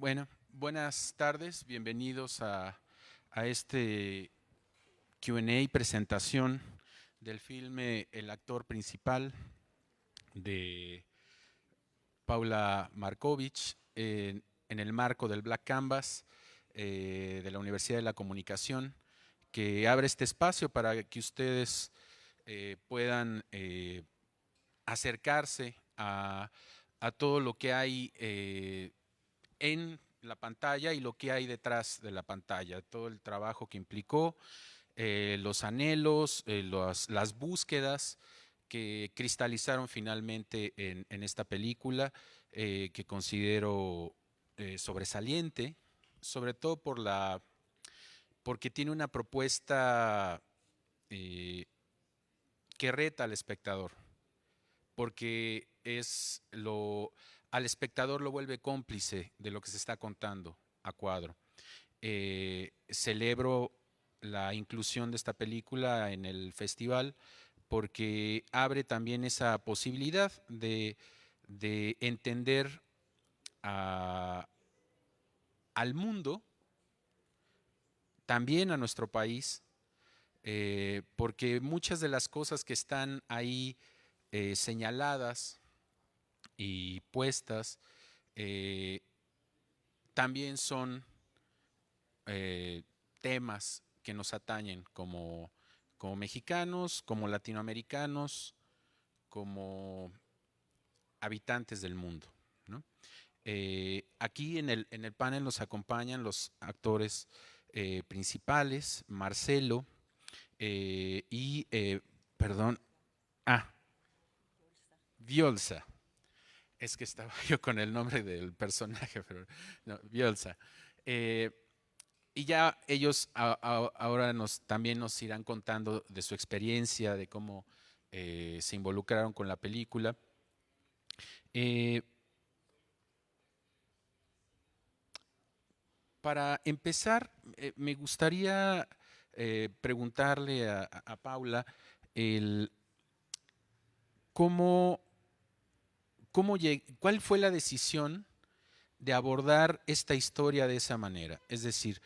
Bueno, buenas tardes, bienvenidos a este Q&A y presentación del filme El actor principal de Paula Markovich en el marco del Black Canvas de la Universidad de la Comunicación, que abre este espacio para que ustedes puedan acercarse a todo lo que hay en la pantalla y lo que hay detrás de la pantalla, todo el trabajo que implicó, los anhelos, las búsquedas que cristalizaron finalmente en esta película, que considero sobresaliente, sobre todo porque tiene una propuesta eh, que reta al espectador, porque al espectador lo vuelve cómplice de lo que se está contando a cuadro. Celebro la inclusión de esta película en el festival porque abre también esa posibilidad de entender a- al mundo, también a nuestro país, porque muchas de las cosas que están ahí señaladas y puestas eh, también son eh, temas que nos atañen como mexicanos, como latinoamericanos, como habitantes del mundo, ¿no? Aquí en el panel nos acompañan los actores principales, Marcelo perdón, ah, Violsa. Es que estaba yo con el nombre del personaje, pero no, Bielsa. Eh, y ya ellos ahora también nos irán contando de su experiencia, de cómo se involucraron con la película. Eh, para empezar, me gustaría preguntarle a Paula el, cómo, cuál fue la decisión de abordar esta historia de esa manera. Es decir,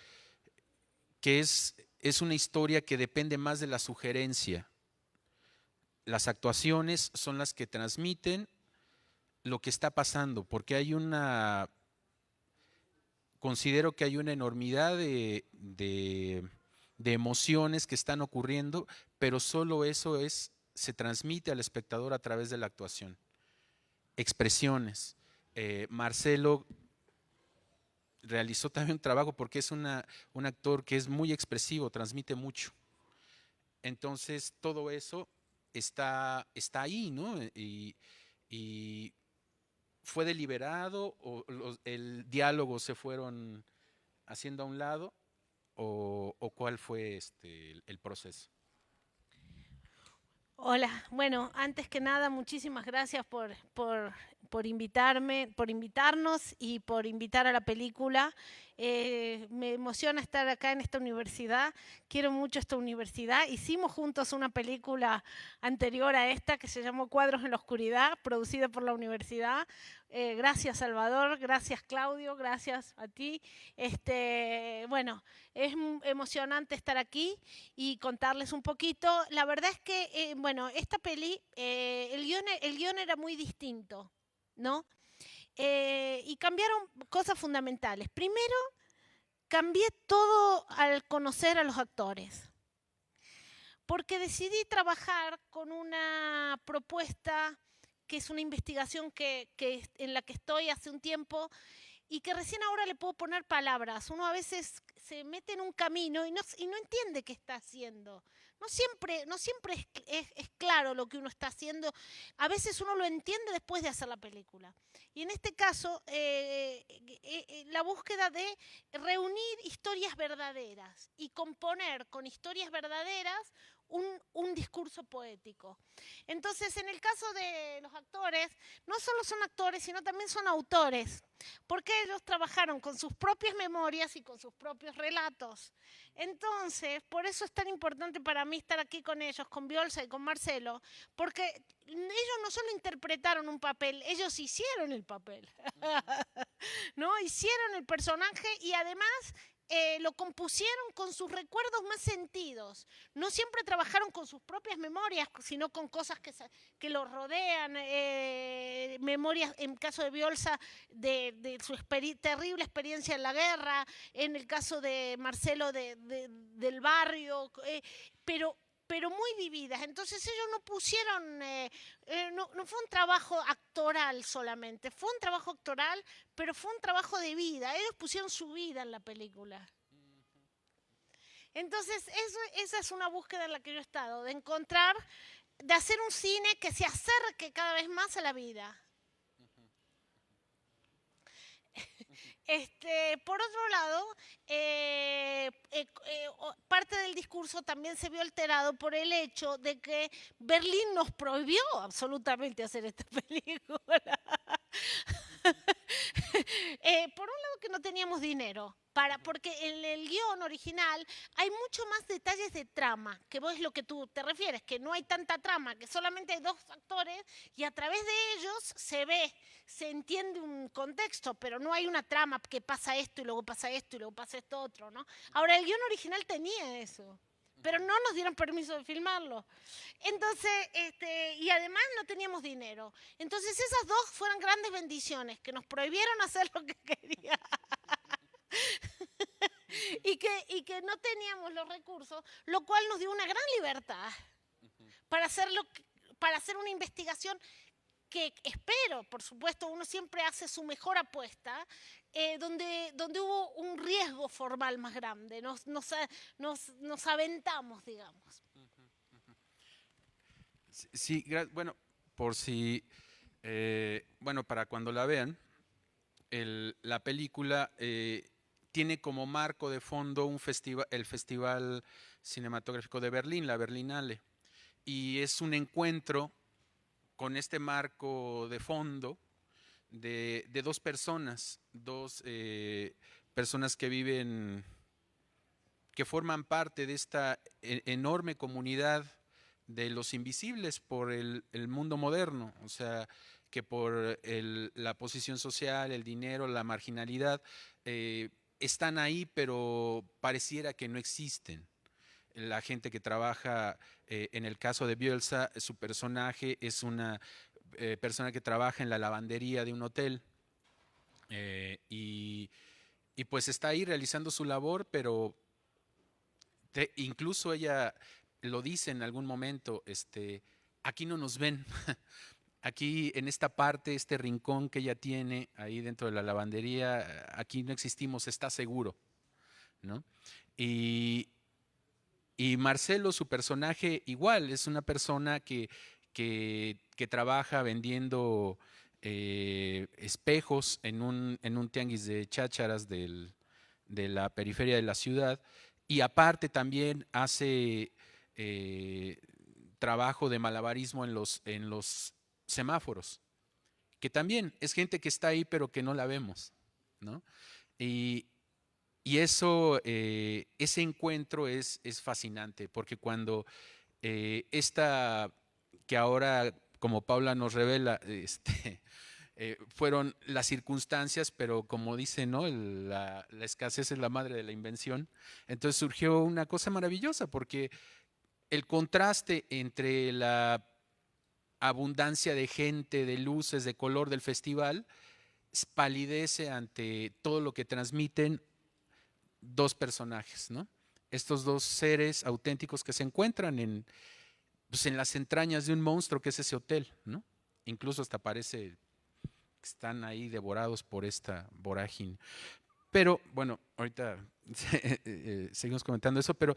que es una historia que depende más de la sugerencia. Las actuaciones son las que transmiten lo que está pasando, porque considero que hay una enormidad de emociones que están ocurriendo, pero solo eso se transmite al espectador a través de la actuación. Expresiones. Marcelo realizó también un trabajo porque es un actor que es muy expresivo, transmite mucho. Entonces, todo eso está ahí, ¿no? Y fue deliberado o el diálogo se fueron haciendo a un lado o cuál fue el proceso. Hola, bueno, antes que nada, muchísimas gracias por invitarme, por invitarnos y por invitar a la película. Me emociona estar acá en esta universidad, quiero mucho esta universidad. Hicimos juntos una película anterior a esta que se llamó Cuadros en la Oscuridad, producida por la universidad. Gracias Salvador, gracias Claudio, gracias a ti. Bueno, es emocionante estar aquí y contarles un poquito. La verdad es que, bueno, esta peli, el guión era muy distinto, ¿no? Y cambiaron cosas fundamentales. Primero, cambié todo al conocer a los actores, porque decidí trabajar con una propuesta que es una investigación en la que estoy hace un tiempo y que recién ahora le puedo poner palabras. Uno a veces se mete en un camino y no entiende qué está haciendo. No siempre es claro lo que uno está haciendo. A veces uno lo entiende después de hacer la película. Y en este caso, la búsqueda de reunir historias verdaderas y componer con historias verdaderas un discurso poético. Entonces, en el caso de los actores, no solo son actores, sino también son autores, porque ellos trabajaron con sus propias memorias y con sus propios relatos. Entonces, por eso es tan importante para mí estar aquí con ellos, con Biolsa y con Marcelo, porque ellos no solo interpretaron un papel, ellos hicieron el papel. ¿no? Hicieron el personaje y además lo compusieron con sus recuerdos más sentidos. No siempre trabajaron con sus propias memorias, sino con cosas que los rodean. Memorias, en caso de Biolsa, de su terrible experiencia en la guerra, en el caso de Marcelo del barrio, pero muy vividas. Entonces ellos no pusieron, no fue un trabajo actoral solamente, fue un trabajo actoral, pero fue un trabajo de vida. Ellos pusieron su vida en la película. Entonces esa es una búsqueda en la que yo he estado, de encontrar, de hacer un cine que se acerque cada vez más a la vida. Por otro lado, parte del discurso también se vio alterado por el hecho de que Berlín nos prohibió absolutamente hacer esta película. Por un lado que no teníamos dinero, porque en el guión original hay mucho más detalles de trama, que vos es lo que tú te refieres, que no hay tanta trama, que solamente hay dos actores y a través de ellos se entiende un contexto, pero no hay una trama que pasa esto y luego pasa esto y luego pasa esto otro, ¿no? Ahora, el guión original tenía eso, pero no nos dieron permiso de filmarlo. Entonces, y además no teníamos dinero. Entonces esas dos fueron grandes bendiciones, que nos prohibieron hacer lo que queríamos. y que no teníamos los recursos, lo cual nos dio una gran libertad para hacer una investigación que espero, por supuesto, uno siempre hace su mejor apuesta, donde hubo un riesgo formal más grande, nos aventamos, digamos. Sí, bueno, por si, bueno, para cuando la vean, la película tiene como marco de fondo el Festival Cinematográfico de Berlín, la Berlinale, y es un encuentro con este marco de fondo de dos personas, personas que viven, que forman parte de esta enorme comunidad de los invisibles por el mundo moderno, o sea, que por la posición social, el dinero, la marginalidad, están ahí, pero pareciera que no existen. La gente que trabaja, en el caso de Bielsa, su personaje es una persona que trabaja en la lavandería de un hotel, y pues está ahí realizando su labor, pero incluso ella lo dice en algún momento, aquí no nos ven, aquí en esta parte, este rincón que ella tiene ahí dentro de la lavandería, aquí no existimos, está seguro, ¿no? Y, y Marcelo, su personaje, igual, es una persona que trabaja vendiendo espejos en un tianguis de chácharas de la periferia de la ciudad, y aparte también hace eh, trabajo de malabarismo en los semáforos, que también es gente que está ahí pero que no la vemos, ¿no? Y, y eso, ese encuentro es fascinante, porque cuando esta, que ahora, como Paula nos revela, fueron las circunstancias, pero como dice, ¿no? La escasez es la madre de la invención. Entonces surgió una cosa maravillosa, porque el contraste entre la abundancia de gente, de luces, de color del festival, palidece ante todo lo que transmiten dos personajes, ¿no? Estos dos seres auténticos que se encuentran pues en las entrañas de un monstruo que es ese hotel, ¿no? Incluso hasta parece que están ahí devorados por esta vorágine. Pero bueno, ahorita seguimos comentando eso, pero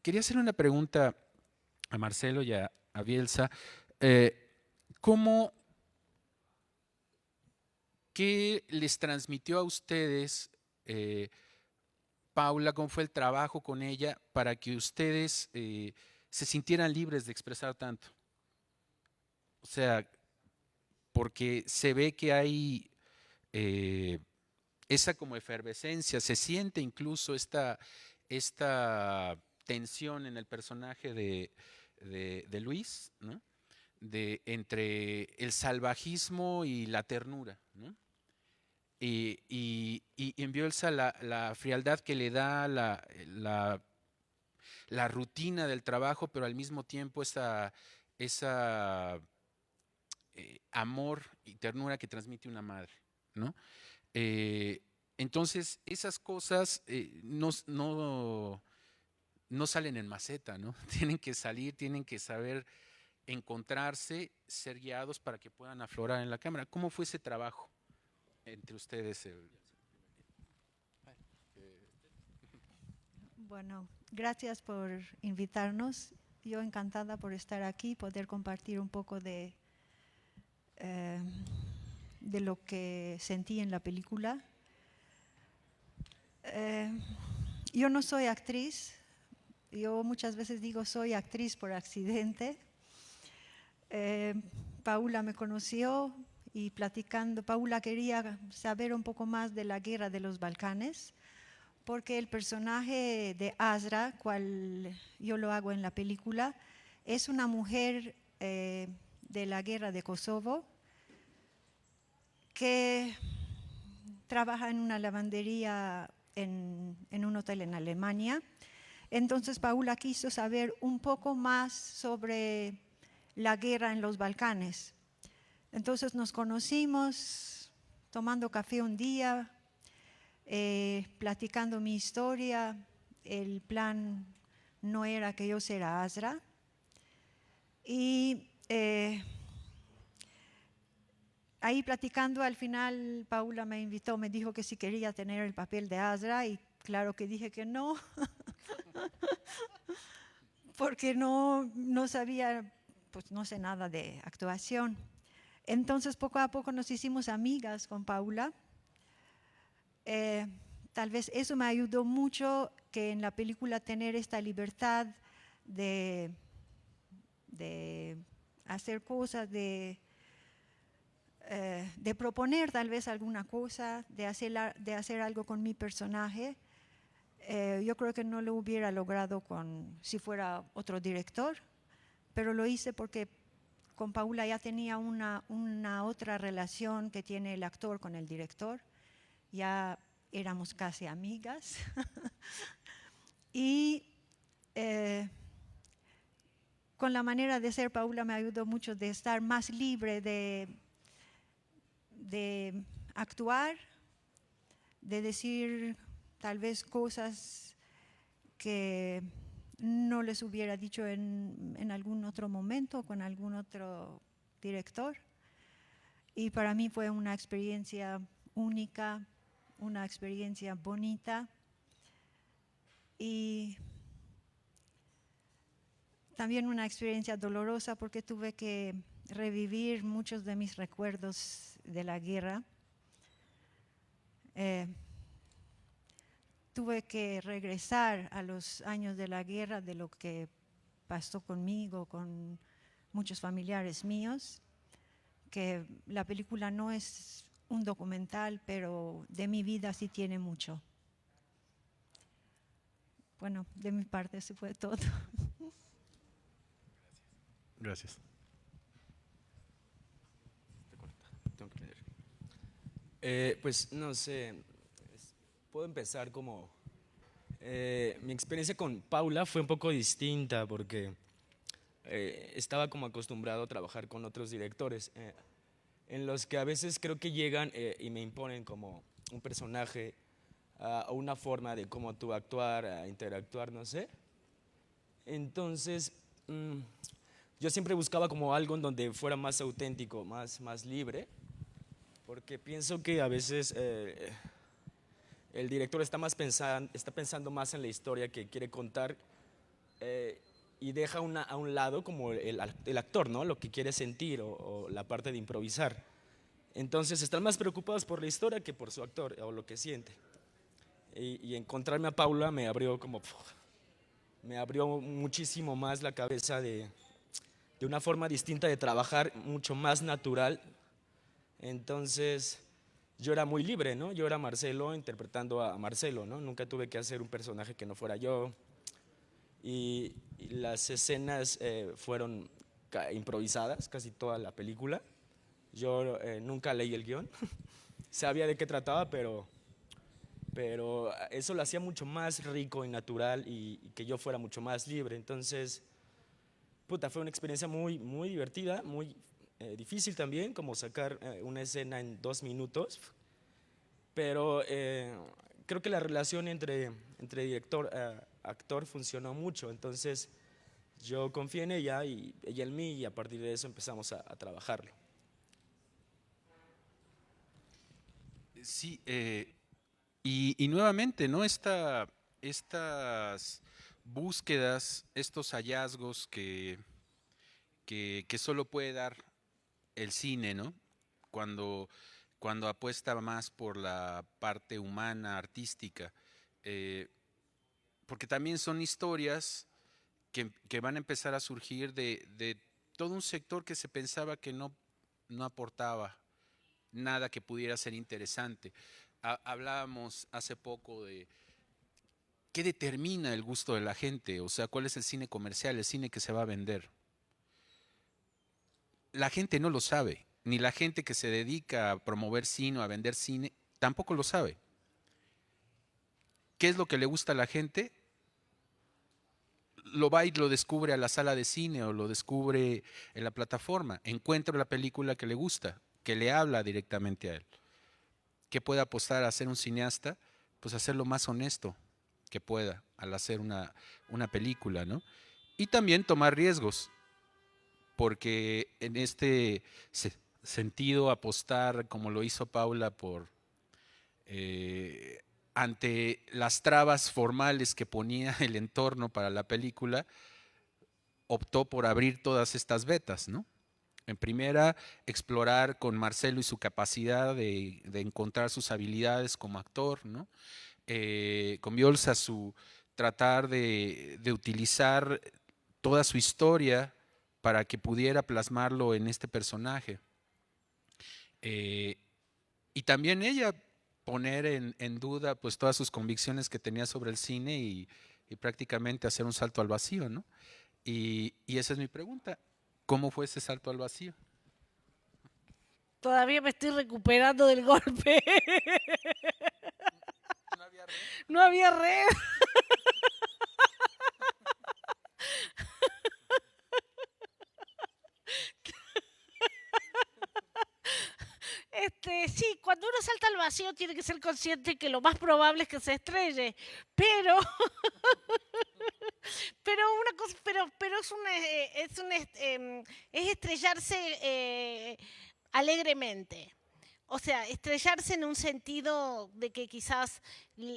quería hacer una pregunta a Marcelo y a Bielsa. ¿Cómo, qué les transmitió a ustedes, Paula, cómo fue el trabajo con ella para que ustedes se sintieran libres de expresar tanto? O sea, porque se ve que hay eh, esa como efervescencia, se siente incluso esta tensión en el personaje de Luis, ¿no? Entre el salvajismo y la ternura, ¿no? y en Bielsa la frialdad que le da la rutina del trabajo, pero al mismo tiempo esa amor y ternura que transmite una madre, ¿no? Eh, entonces, esas cosas no salen en maceta, ¿no? Tienen que salir, tienen que saber encontrarse, ser guiados para que puedan aflorar en la cámara. ¿Cómo fue ese trabajo entre ustedes? Bueno, gracias por invitarnos. Yo encantada por estar aquí, poder compartir un poco eh, de lo que sentí en la película. Yo no soy actriz, yo muchas veces digo soy actriz por accidente. Paula me conoció y platicando, Paula quería saber un poco más de la guerra de los Balcanes, porque el personaje de Azra, cual yo lo hago en la película, es una mujer de la guerra de Kosovo que trabaja en una lavandería en un hotel en Alemania. Entonces Paula quiso saber un poco más sobre la guerra en los Balcanes. Entonces nos conocimos tomando café un día, platicando mi historia. El plan no era que yo fuera Azra. Y ahí platicando, al final Paula me invitó, me dijo que si quería tener el papel de Azra, y claro que dije que no, porque no sabía, pues no sé nada de actuación. Entonces poco a poco nos hicimos amigas con Paula. Tal vez eso me ayudó mucho, que en la película tener esta libertad de hacer cosas, de proponer tal vez alguna cosa, de hacer algo con mi personaje. Yo creo que no lo hubiera logrado si fuera otro director, pero lo hice porque con Paula ya tenía una otra relación que tiene el actor con el director. Ya éramos casi amigas. Y con la manera de ser, Paula me ayudó mucho de estar más libre de actuar, de decir tal vez cosas que no les hubiera dicho en algún otro momento con algún otro director. Y para mí fue una experiencia única, una experiencia bonita, y también una experiencia dolorosa porque tuve que revivir muchos de mis recuerdos de la guerra. Tuve que regresar a los años de la guerra, de lo que pasó conmigo, con muchos familiares míos, que la película no es un documental, pero de mi vida sí tiene mucho. Bueno, de mi parte eso fue todo. Gracias. Pues no sé, puedo empezar como… mi experiencia con Paula fue un poco distinta porque estaba como acostumbrado a trabajar con otros directores en los que a veces creo que llegan y me imponen como un personaje o una forma de cómo tú actuar, a interactuar, no sé. Entonces, yo siempre buscaba como algo en donde fuera más auténtico, más libre, porque pienso que a veces el director está pensando más en la historia que quiere contar y deja a un lado como el actor, ¿no? Lo que quiere sentir o la parte de improvisar. Entonces están más preocupados por la historia que por su actor o lo que siente. Y encontrarme a Paula me abrió muchísimo más la cabeza de una forma distinta de trabajar, mucho más natural. Entonces yo era muy libre, ¿no? Yo era Marcelo interpretando a Marcelo, ¿no? Nunca tuve que hacer un personaje que no fuera yo. Y las escenas fueron improvisadas, casi toda la película. Yo nunca leí el guión, sabía de qué trataba, pero eso lo hacía mucho más rico y natural y que yo fuera mucho más libre. Entonces, puta, fue una experiencia muy, muy divertida, muy difícil también, como sacar una escena en 2 minutos, pero creo que la relación entre director actor funcionó mucho, entonces yo confié en ella y ella en mí y a partir de eso empezamos a trabajarlo. Sí, y nuevamente, ¿no? Estas búsquedas, estos hallazgos que solo puede dar el cine, ¿no? Cuando, cuando apuesta más por la parte humana, artística. eh, Porque también son historias que van a empezar a surgir de todo un sector que se pensaba que no aportaba nada que pudiera ser interesante. Hablábamos hace poco de qué determina el gusto de la gente, o sea, cuál es el cine comercial, el cine que se va a vender. La gente no lo sabe, ni la gente que se dedica a promover cine o a vender cine tampoco lo sabe. ¿Qué es lo que le gusta a la gente? Lo va y lo descubre a la sala de cine o lo descubre en la plataforma. Encuentra la película que le gusta, que le habla directamente a él. ¿Qué puede apostar a ser un cineasta? Pues hacer lo más honesto que pueda al hacer una película, ¿no? Y también tomar riesgos, porque en este sentido apostar, como lo hizo Paula, por ante las trabas formales que ponía el entorno para la película, optó por abrir todas estas vetas, ¿no? En primera, explorar con Marcelo y su capacidad de encontrar sus habilidades como actor, ¿no? Con Biolsa su tratar de utilizar toda su historia para que pudiera plasmarlo en este personaje. Eh, y también ella poner en duda pues todas sus convicciones que tenía sobre el cine y prácticamente hacer un salto al vacío, ¿no? Y esa es mi pregunta. ¿Cómo fue ese salto al vacío? Todavía me estoy recuperando del golpe. ¿No había red? No había red. Sí, cuando uno salta al vacío tiene que ser consciente que lo más probable es que se estrelle, pero, una cosa, pero es estrellarse alegremente. O sea, estrellarse en un sentido de que quizás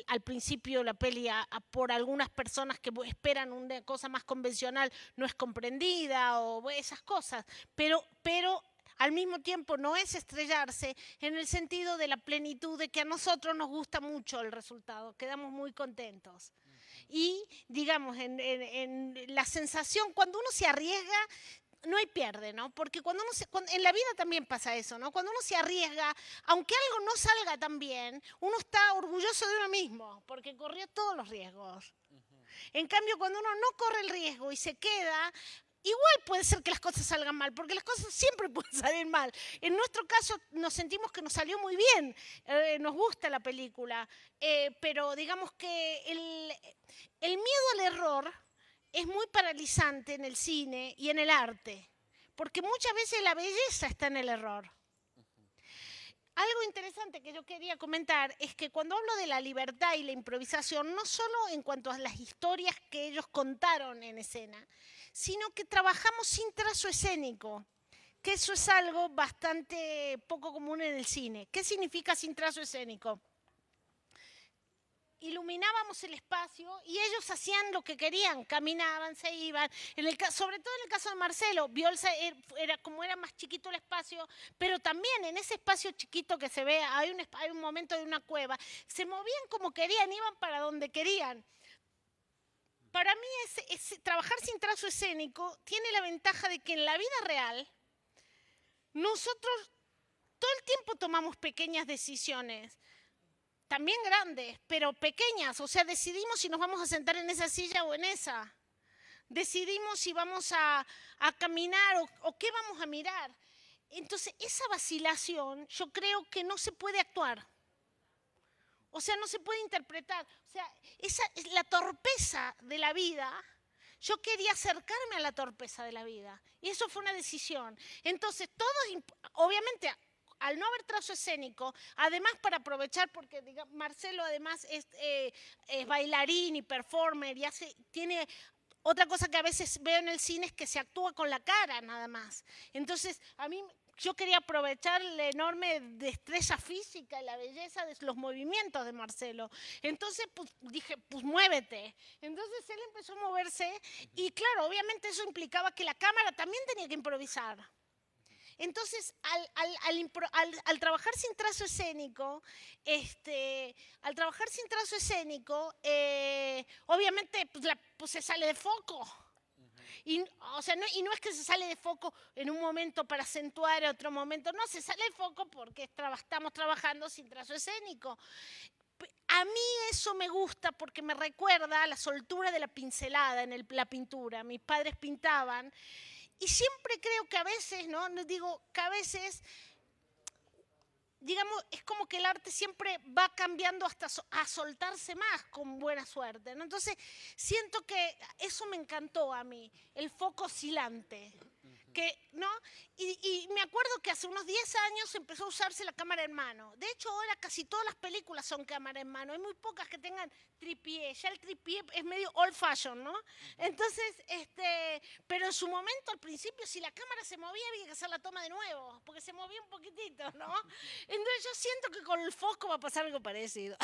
al principio la peli por algunas personas que esperan una cosa más convencional no es comprendida o esas cosas, pero al mismo tiempo no es estrellarse en el sentido de la plenitud de que a nosotros nos gusta mucho el resultado, quedamos muy contentos. Y digamos, en la sensación, cuando uno se arriesga, no hay pierde, ¿no? Porque en la vida también pasa eso, ¿no? Cuando uno se arriesga, aunque algo no salga tan bien, uno está orgulloso de uno mismo, porque corrió todos los riesgos. En cambio, cuando uno no corre el riesgo y se queda, igual puede ser que las cosas salgan mal, porque las cosas siempre pueden salir mal. En nuestro caso nos sentimos que nos salió muy bien, nos gusta la película, pero digamos que el miedo al error es muy paralizante en el cine y en el arte, porque muchas veces la belleza está en el error. Algo interesante que yo quería comentar es que cuando hablo de la libertad y la improvisación, no solo en cuanto a las historias que ellos contaron en escena, sino que trabajamos sin trazo escénico, que eso es algo bastante poco común en el cine. ¿Qué significa sin trazo escénico? Iluminábamos el espacio y ellos hacían lo que querían, caminaban, se iban. Sobre todo en el caso de Marcelo, Biolsa era más chiquito el espacio, pero también en ese espacio chiquito que se ve, hay un momento de una cueva, se movían como querían, iban para donde querían. Para mí trabajar sin trazo escénico tiene la ventaja de que en la vida real nosotros todo el tiempo tomamos pequeñas decisiones. También grandes, pero pequeñas. O sea, decidimos si nos vamos a sentar en esa silla o en esa. Decidimos si vamos a caminar o qué vamos a mirar. Entonces, esa vacilación yo creo que no se puede actuar. O sea, no se puede interpretar. O sea, esa es la torpeza de la vida. Yo quería acercarme a la torpeza de la vida. Y eso fue una decisión. Entonces, todos, obviamente, al no haber trazo escénico, además para aprovechar, porque digamos, Marcelo además es bailarín y performer y tiene otra cosa que a veces veo en el cine es que se actúa con la cara nada más. Entonces, a mí yo quería aprovechar la enorme destreza física y la belleza de los movimientos de Marcelo. Entonces, pues dije, pues muévete. Entonces él empezó a moverse y claro, obviamente eso implicaba que la cámara también tenía que improvisar. Entonces, al trabajar sin trazo escénico, obviamente pues se sale de foco. Y, o sea, y no es que se sale de foco en un momento para acentuar otro momento, no, se sale de foco porque estamos trabajando sin trazo escénico. A mí eso me gusta porque me recuerda a la soltura de la pincelada en la pintura. Mis padres pintaban y siempre creo que a veces, ¿no? Digo que a veces, digamos, es como que el arte siempre va cambiando hasta a soltarse más con buena suerte, ¿no? Entonces, siento que eso me encantó a mí, el foco oscilante. ¿No? Y me acuerdo que hace unos 10 años empezó a usarse la cámara en mano. De hecho, ahora casi todas las películas son cámara en mano. Hay muy pocas que tengan tripié. Ya el tripié es medio old fashion, ¿no? Entonces, pero en su momento, al principio, si la cámara se movía, había que hacer la toma de nuevo, porque se movía un poquitito, ¿no? Entonces yo siento que con el foco va a pasar algo parecido.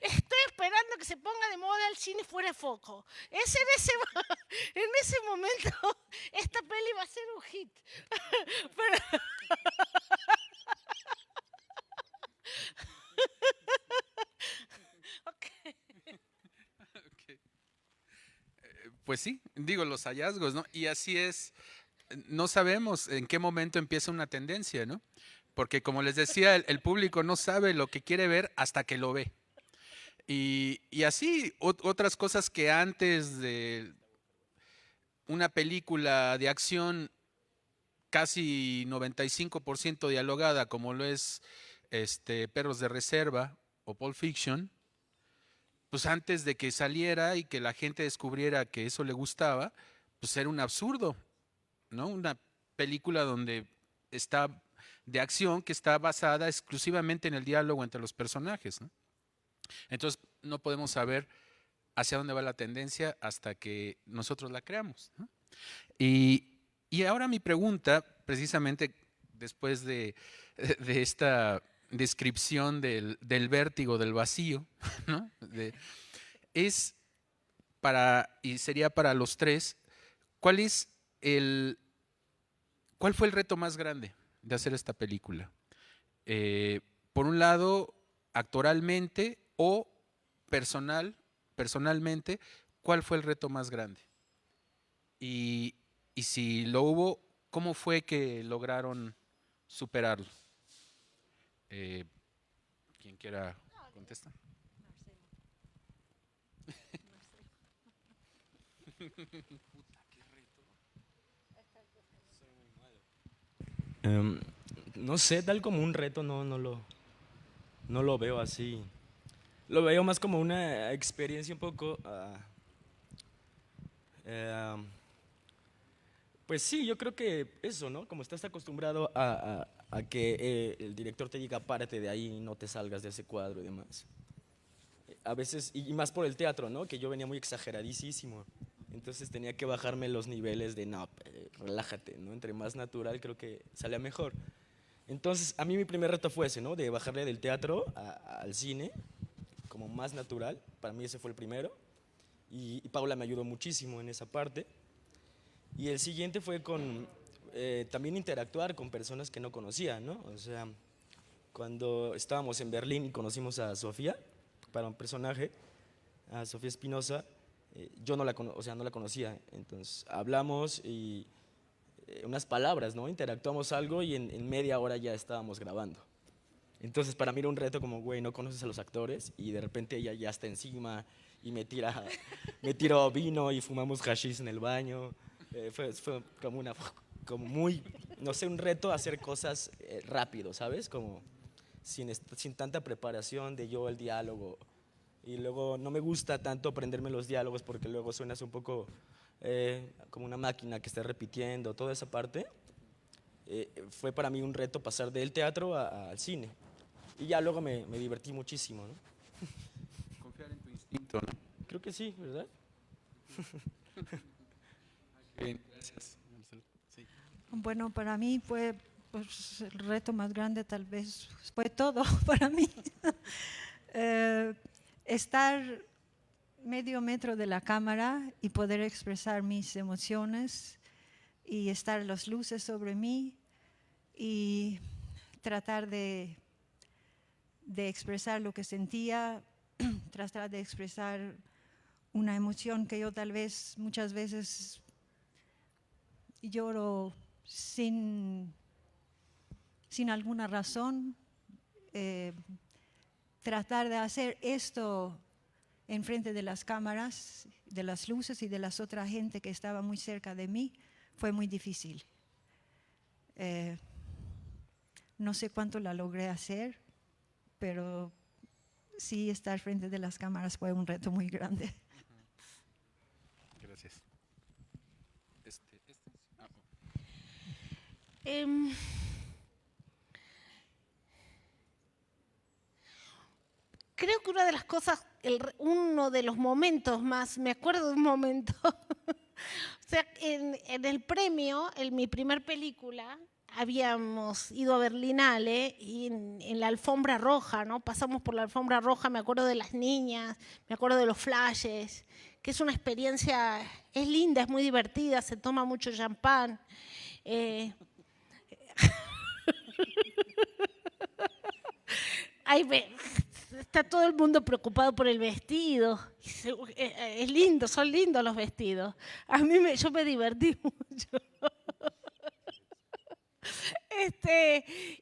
Estoy esperando que se ponga de moda el cine fuera de foco. En ese momento, esta peli va a ser un hit. Pero... Okay. Pues sí, digo, los hallazgos, ¿no? Y así es, no sabemos en qué momento empieza una tendencia, ¿no? Porque como les decía, el público no sabe lo que quiere ver hasta que lo ve. Y así, otras cosas que antes de una película de acción casi 95% dialogada, como lo es Perros de Reserva o Pulp Fiction, pues antes de que saliera y que la gente descubriera que eso le gustaba, pues era un absurdo, ¿no? Una película donde está de acción que está basada exclusivamente en el diálogo entre los personajes, ¿no? Entonces no podemos saber hacia dónde va la tendencia hasta que nosotros la creamos, ¿no? Y ahora mi pregunta, precisamente después de esta descripción del vértigo, del vacío, ¿no? Es y sería para los tres, ¿cuál fue el reto más grande de hacer esta película? Por un lado, actoralmente o personalmente, ¿cuál fue el reto más grande? Y si lo hubo, ¿cómo fue que lograron superarlo? ¿Quién quiera contestar? No sé, tal como un reto no lo veo así. Lo veo más como una experiencia un poco... pues sí, yo creo que eso, ¿no? Como estás acostumbrado a que el director te diga párate de ahí y no te salgas de ese cuadro y demás. A veces, y más por el teatro, ¿no? Que yo venía muy exageradísimo. Entonces tenía que bajarme los niveles de no, relájate, ¿no? Entre más natural creo que salía mejor. Entonces, a mí mi primer reto fue ese, ¿no? De bajarle del teatro al cine, como más natural. Para mí ese fue el primero. Y Paula me ayudó muchísimo en esa parte. Y el siguiente fue también interactuar con personas que no conocía, ¿no? O sea, cuando estábamos en Berlín y conocimos a Sofía, para un personaje, a Sofía Espinosa, yo no la conocía. Entonces hablamos y unas palabras, ¿no? Interactuamos algo y en media hora ya estábamos grabando. Entonces para mí era un reto como, güey, no conoces a los actores y de repente ella ya está encima y me tiró vino y fumamos hashish en el baño. Fue como una... como muy, no sé, un reto hacer cosas rápido, ¿sabes? Como sin tanta preparación de yo el diálogo. Y luego no me gusta tanto aprenderme los diálogos porque luego suenas un poco como una máquina que está repitiendo, toda esa parte. Fue para mí un reto pasar del teatro al cine. Y ya luego me divertí muchísimo, ¿no? Confiar en tu instinto, ¿no? Creo que sí, ¿verdad? Bien, gracias, Marcelo. Sí. Bueno, para mí fue pues, el reto más grande, tal vez fue todo para mí. Estar medio metro de la cámara y poder expresar mis emociones y estar las luces sobre mí y tratar de expresar lo que sentía, tratar de expresar una emoción que yo tal vez muchas veces lloro sin alguna razón. Tratar de hacer esto enfrente de las cámaras, de las luces y de las otras gente que estaba muy cerca de mí, fue muy difícil. No sé cuánto la logré hacer, pero sí estar frente de las cámaras fue un reto muy grande. Gracias. Creo que una de las cosas, uno de los momentos más, me acuerdo de un momento, o sea, en el premio, en mi primer película, habíamos ido a Berlinale y en la alfombra roja, ¿no? Pasamos por la alfombra roja, me acuerdo de las niñas, me acuerdo de los flashes, que es una experiencia, es linda, es muy divertida, se toma mucho champán. Está todo el mundo preocupado por el vestido. Es lindo, son lindos los vestidos. Yo me divertí mucho.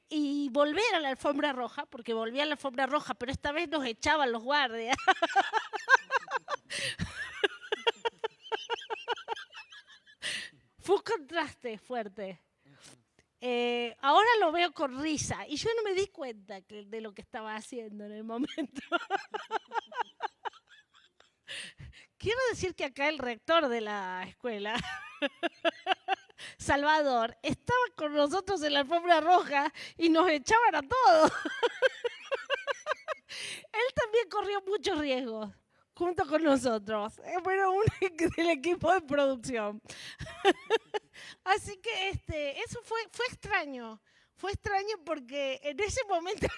Y volver a la alfombra roja, porque volví a la alfombra roja, pero esta vez nos echaban los guardias. Fue un contraste fuerte. Ahora lo veo con risa y yo no me di cuenta de lo que estaba haciendo en el momento. Quiero decir que acá el rector de la escuela, Salvador, estaba con nosotros en la alfombra roja y nos echaban a todos. Él también corrió muchos riesgos junto con nosotros. Bueno, uno del equipo de producción. Así que eso fue extraño. Fue extraño porque en ese momento,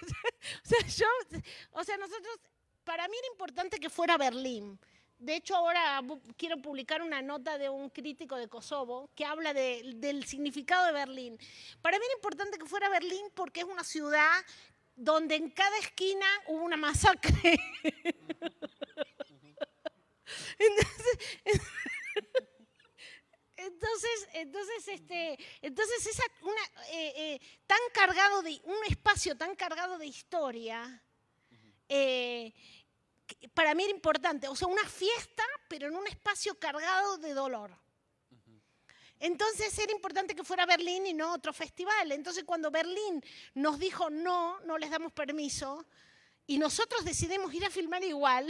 nosotros, para mí era importante que fuera Berlín. De hecho, ahora quiero publicar una nota de un crítico de Kosovo que habla del significado de Berlín. Para mí era importante que fuera Berlín porque es una ciudad donde en cada esquina hubo una masacre. Entonces tan cargado de un espacio tan cargado de historia, para mí era importante, o sea, una fiesta, pero en un espacio cargado de dolor. Entonces era importante que fuera Berlín y no otro festival. Entonces cuando Berlín nos dijo no les damos permiso, y nosotros decidimos ir a filmar igual.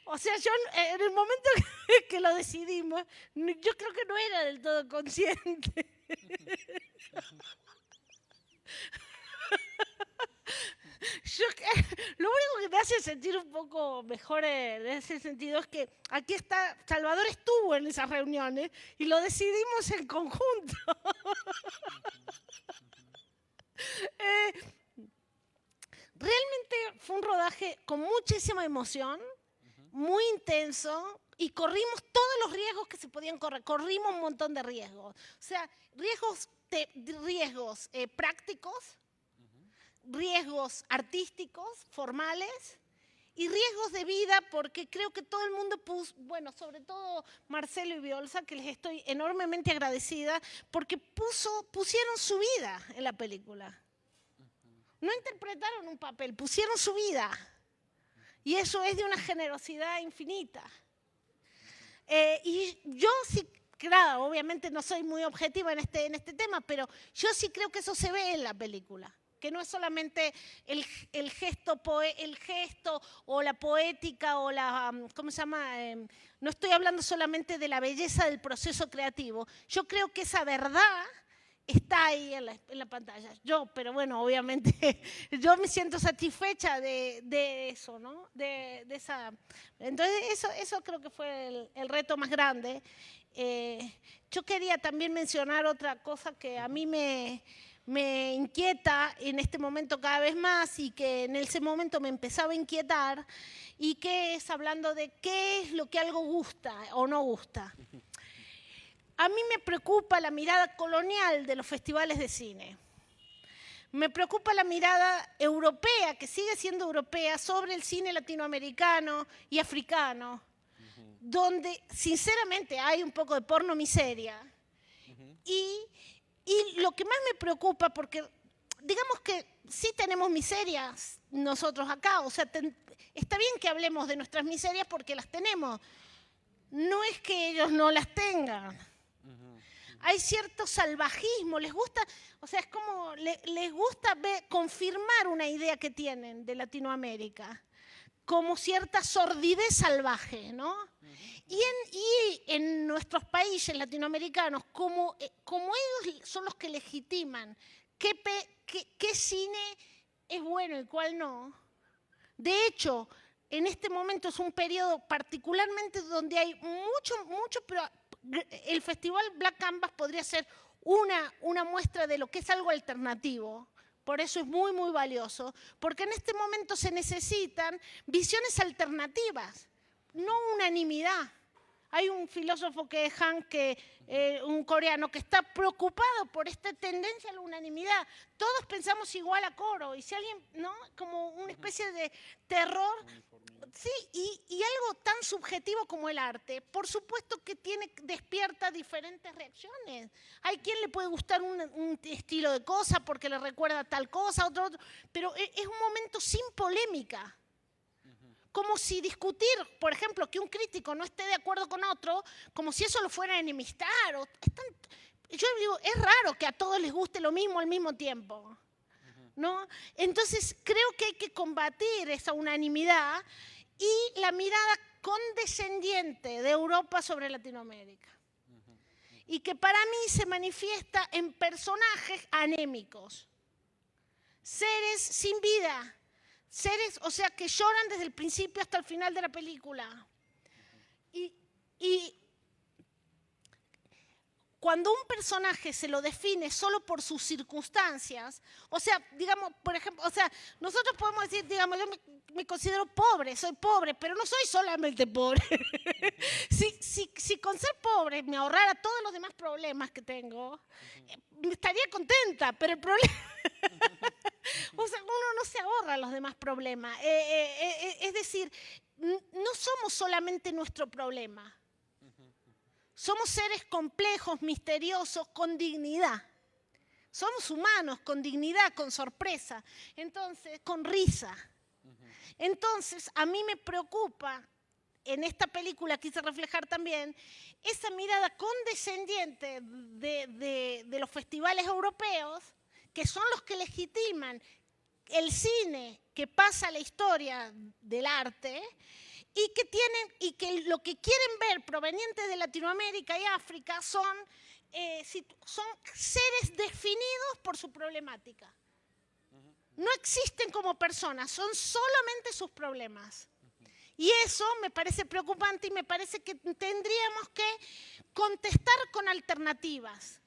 O sea, yo en el momento que lo decidimos, yo creo que no era del todo consciente. Lo único que me hace sentir un poco mejor en ese sentido es que aquí está, Salvador estuvo en esas reuniones y lo decidimos en conjunto. Realmente fue un rodaje con muchísima emoción, muy intenso, y corrimos todos los riesgos que se podían correr. Corrimos un montón de riesgos. O sea, riesgos prácticos, riesgos artísticos, formales, y riesgos de vida, porque creo que todo el mundo puso, bueno, sobre todo Marcelo y Biolsa, que les estoy enormemente agradecida, porque pusieron su vida en la película. No interpretaron un papel, pusieron su vida. Y eso es de una generosidad infinita. Y yo sí, claro, obviamente no soy muy objetiva en este tema, pero yo sí creo que eso se ve en la película. Que no es solamente el gesto o la poética o la, ¿cómo se llama? No estoy hablando solamente de la belleza del proceso creativo. Yo creo que esa verdad está ahí en la pantalla. Pero bueno, obviamente yo me siento satisfecha de eso, ¿no? Entonces eso creo que fue el reto más grande. Yo quería también mencionar otra cosa que a mí me inquieta en este momento cada vez más y que en ese momento me empezaba a inquietar, y que es hablando de qué es lo que algo gusta o no gusta. A mí me preocupa la mirada colonial de los festivales de cine. Me preocupa la mirada europea, que sigue siendo europea, sobre el cine latinoamericano y africano, donde sinceramente hay un poco de porno miseria. Y lo que más me preocupa, porque digamos que sí tenemos miserias nosotros acá, o sea, está bien que hablemos de nuestras miserias porque las tenemos, no es que ellos no las tengan. Hay cierto salvajismo, les gusta, o sea, es como, les gusta confirmar una idea que tienen de Latinoamérica, como cierta sordidez salvaje, ¿no? Y en nuestros países latinoamericanos, como ellos son los que legitiman qué cine es bueno y cuál no, de hecho, en este momento es un periodo particularmente donde hay mucho, pero el Festival Black Canvas podría ser una muestra de lo que es algo alternativo. Por eso es muy, muy valioso, porque en este momento se necesitan visiones alternativas, no unanimidad. Hay un filósofo que es Han, un coreano, que está preocupado por esta tendencia a la unanimidad. Todos pensamos igual a coro, y si alguien, ¿no? Como una especie de terror. Sí, y algo tan subjetivo como el arte, por supuesto que despierta diferentes reacciones. Hay quien le puede gustar un estilo de cosa porque le recuerda tal cosa, otro, pero es un momento sin polémica. Como si discutir, por ejemplo, que un crítico no esté de acuerdo con otro, como si eso lo fuera a enemistar. Yo digo, es raro que a todos les guste lo mismo al mismo tiempo, ¿no? Entonces, creo que hay que combatir esa unanimidad y la mirada condescendiente de Europa sobre Latinoamérica. Y que para mí se manifiesta en personajes anémicos, seres sin vida, seres, o sea, que lloran desde el principio hasta el final de la película. Y cuando un personaje se lo define solo por sus circunstancias, o sea, digamos, por ejemplo, o sea, nosotros podemos decir, digamos, yo me considero pobre, soy pobre, pero no soy solamente pobre. si con ser pobre me ahorrara todos los demás problemas que tengo, estaría contenta, pero el problema... O sea, uno no se ahorra los demás problemas. Es decir, no somos solamente nuestro problema. Somos seres complejos, misteriosos, con dignidad. Somos humanos, con dignidad, con sorpresa, entonces, con risa. Entonces, a mí me preocupa, en esta película quise reflejar también, esa mirada condescendiente de los festivales europeos, que son los que legitiman el cine que pasa a la historia del arte, y que lo que quieren ver provenientes de Latinoamérica y África son seres definidos por su problemática. No existen como personas, son solamente sus problemas. Y eso me parece preocupante y me parece que tendríamos que contestar con alternativas,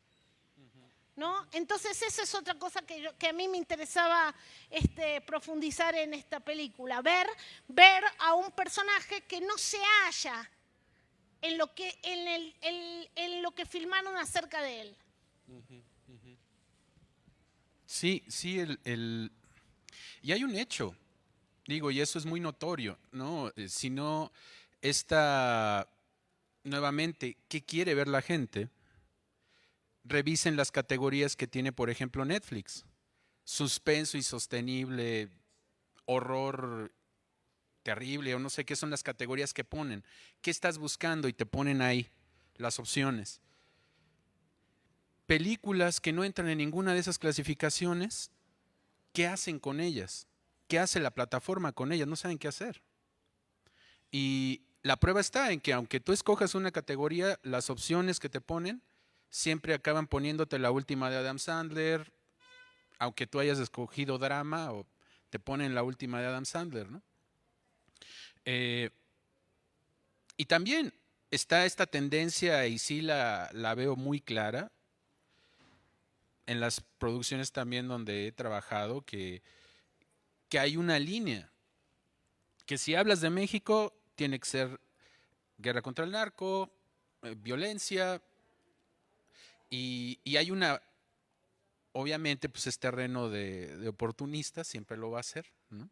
¿no? Entonces esa es otra cosa que a mí me interesaba profundizar en esta película, ver a un personaje que no se halla en lo que filmaron acerca de él. Sí, y hay un hecho, digo, y eso es muy notorio, ¿no? Si no, nuevamente, ¿qué quiere ver la gente? Revisen las categorías que tiene, por ejemplo, Netflix. Suspenso insostenible, horror terrible o no sé qué son las categorías que ponen. ¿Qué estás buscando? Y te ponen ahí las opciones. Películas que no entran en ninguna de esas clasificaciones, ¿qué hacen con ellas? ¿Qué hace la plataforma con ellas? No saben qué hacer. Y la prueba está en que aunque tú escojas una categoría, las opciones que te ponen siempre acaban poniéndote la última de Adam Sandler, aunque tú hayas escogido drama, o te ponen la última de Adam Sandler, ¿no? Y también está esta tendencia, y sí la veo muy clara, en las producciones también donde he trabajado, que hay una línea, que si hablas de México, tiene que ser guerra contra el narco, violencia, y hay una, obviamente, pues es terreno de oportunistas, siempre lo va a hacer, ¿no?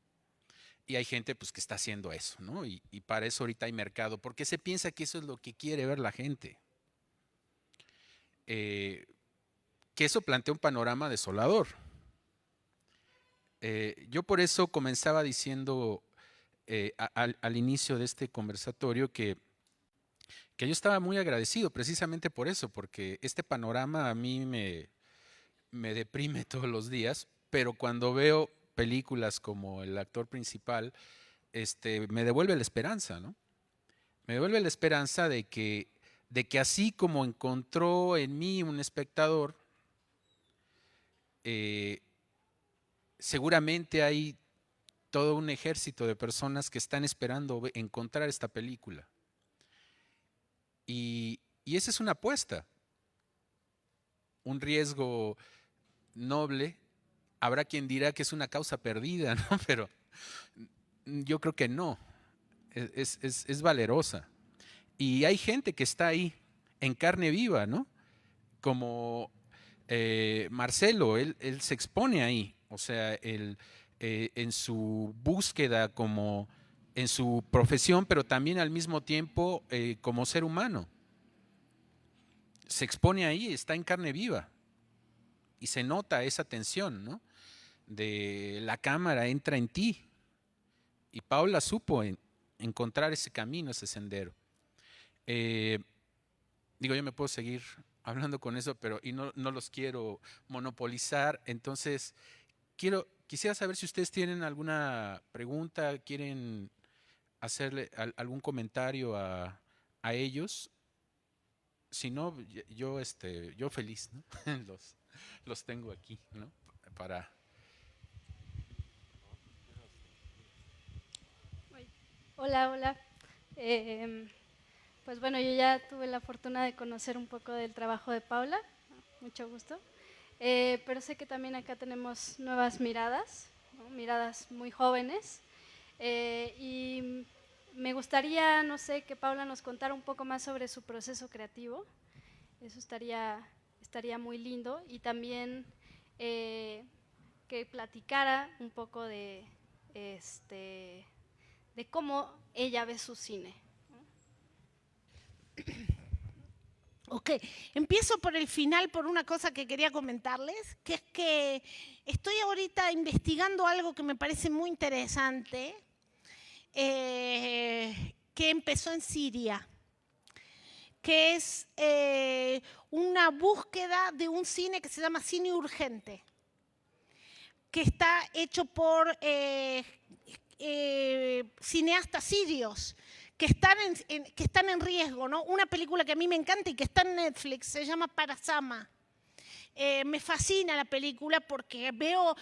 Y hay gente pues que está haciendo eso, ¿no? Y para eso ahorita hay mercado, porque se piensa que eso es lo que quiere ver la gente. Que eso plantea un panorama desolador. Yo por eso comenzaba diciendo al inicio de este conversatorio que yo estaba muy agradecido precisamente por eso, porque este panorama a mí me deprime todos los días, pero cuando veo películas como El actor principal, me devuelve la esperanza, ¿no? Me devuelve la esperanza de que así como encontró en mí un espectador, seguramente hay todo un ejército de personas que están esperando encontrar esta película. Y esa es una apuesta, un riesgo noble. Habrá quien dirá que es una causa perdida, ¿no? Pero yo creo que no, es valerosa. Y hay gente que está ahí, en carne viva, ¿no? Como Marcelo, él se expone ahí, o sea, en su búsqueda como en su profesión, pero también al mismo tiempo como ser humano. Se expone ahí, está en carne viva. Y se nota esa tensión, ¿no? De la cámara entra en ti. Y Paula supo encontrar ese camino, ese sendero. Digo, yo me puedo seguir hablando con eso, pero no los quiero monopolizar. Entonces, quisiera saber si ustedes tienen alguna pregunta, quieren hacerle algún comentario a ellos. Si no, yo feliz, ¿no? los tengo aquí, ¿no? Para... Hola, hola. Pues bueno, yo ya tuve la fortuna de conocer un poco del trabajo de Paula, mucho gusto. Pero sé que también acá tenemos nuevas miradas, ¿no? Miradas muy jóvenes. Y me gustaría, no sé, que Paula nos contara un poco más sobre su proceso creativo. Eso estaría muy lindo. Y también que platicara un poco de cómo ella ve su cine. Ok, empiezo por el final por una cosa que quería comentarles, que es que estoy ahorita investigando algo que me parece muy interesante, que empezó en Siria, que es una búsqueda de un cine que se llama cine urgente, que está hecho por cineastas sirios que están en riesgo, ¿no? Una película que a mí me encanta y que está en Netflix, se llama Parasama. Me fascina la película porque veo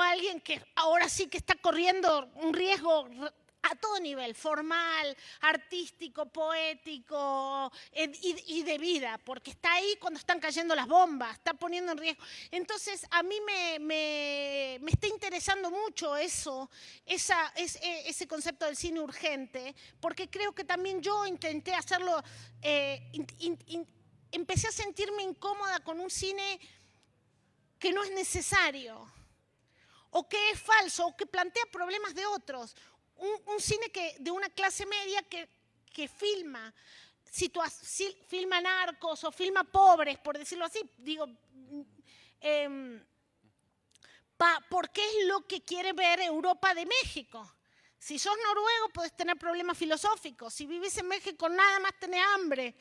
a alguien que ahora sí que está corriendo un riesgo a todo nivel, formal, artístico, poético y de vida, porque está ahí cuando están cayendo las bombas, está poniendo en riesgo. Entonces, a mí me está interesando mucho ese concepto del cine urgente, porque creo que también yo intenté hacerlo, empecé a sentirme incómoda con un cine que no es necesario, o que es falso, o que plantea problemas de otros. Un cine de una clase media que filma narcos o filma pobres, por decirlo así. Digo, porque es lo que quiere ver Europa de México. Si sos noruego, podés tener problemas filosóficos. Si vivís en México, nada más tenés hambre.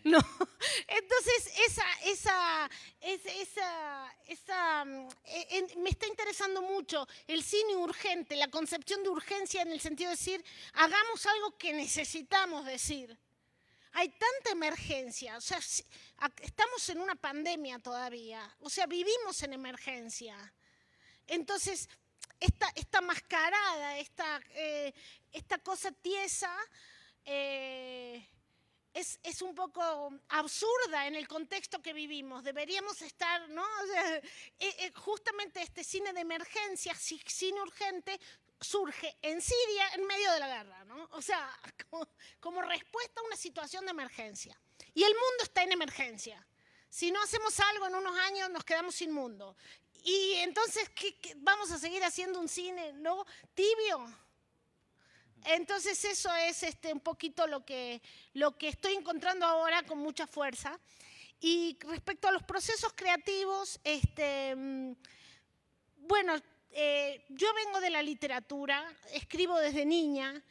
No, entonces me está interesando mucho el cine urgente, la concepción de urgencia en el sentido de decir, hagamos algo que necesitamos decir. Hay tanta emergencia, o sea, estamos en una pandemia todavía, o sea, vivimos en emergencia. Entonces, esta mascarada, esta cosa tiesa, es un poco absurda en el contexto que vivimos. Deberíamos estar, ¿no? O sea, justamente este cine de emergencia, cine urgente, surge en Siria en medio de la guerra, ¿no? O sea, como respuesta a una situación de emergencia. Y el mundo está en emergencia. Si no hacemos algo en unos años, nos quedamos sin mundo. Y entonces, ¿qué vamos a seguir haciendo un cine, ¿no? Tibio. Entonces eso es un poquito lo que estoy encontrando ahora con mucha fuerza. Y respecto a los procesos creativos, bueno, yo vengo de la literatura, escribo desde niña,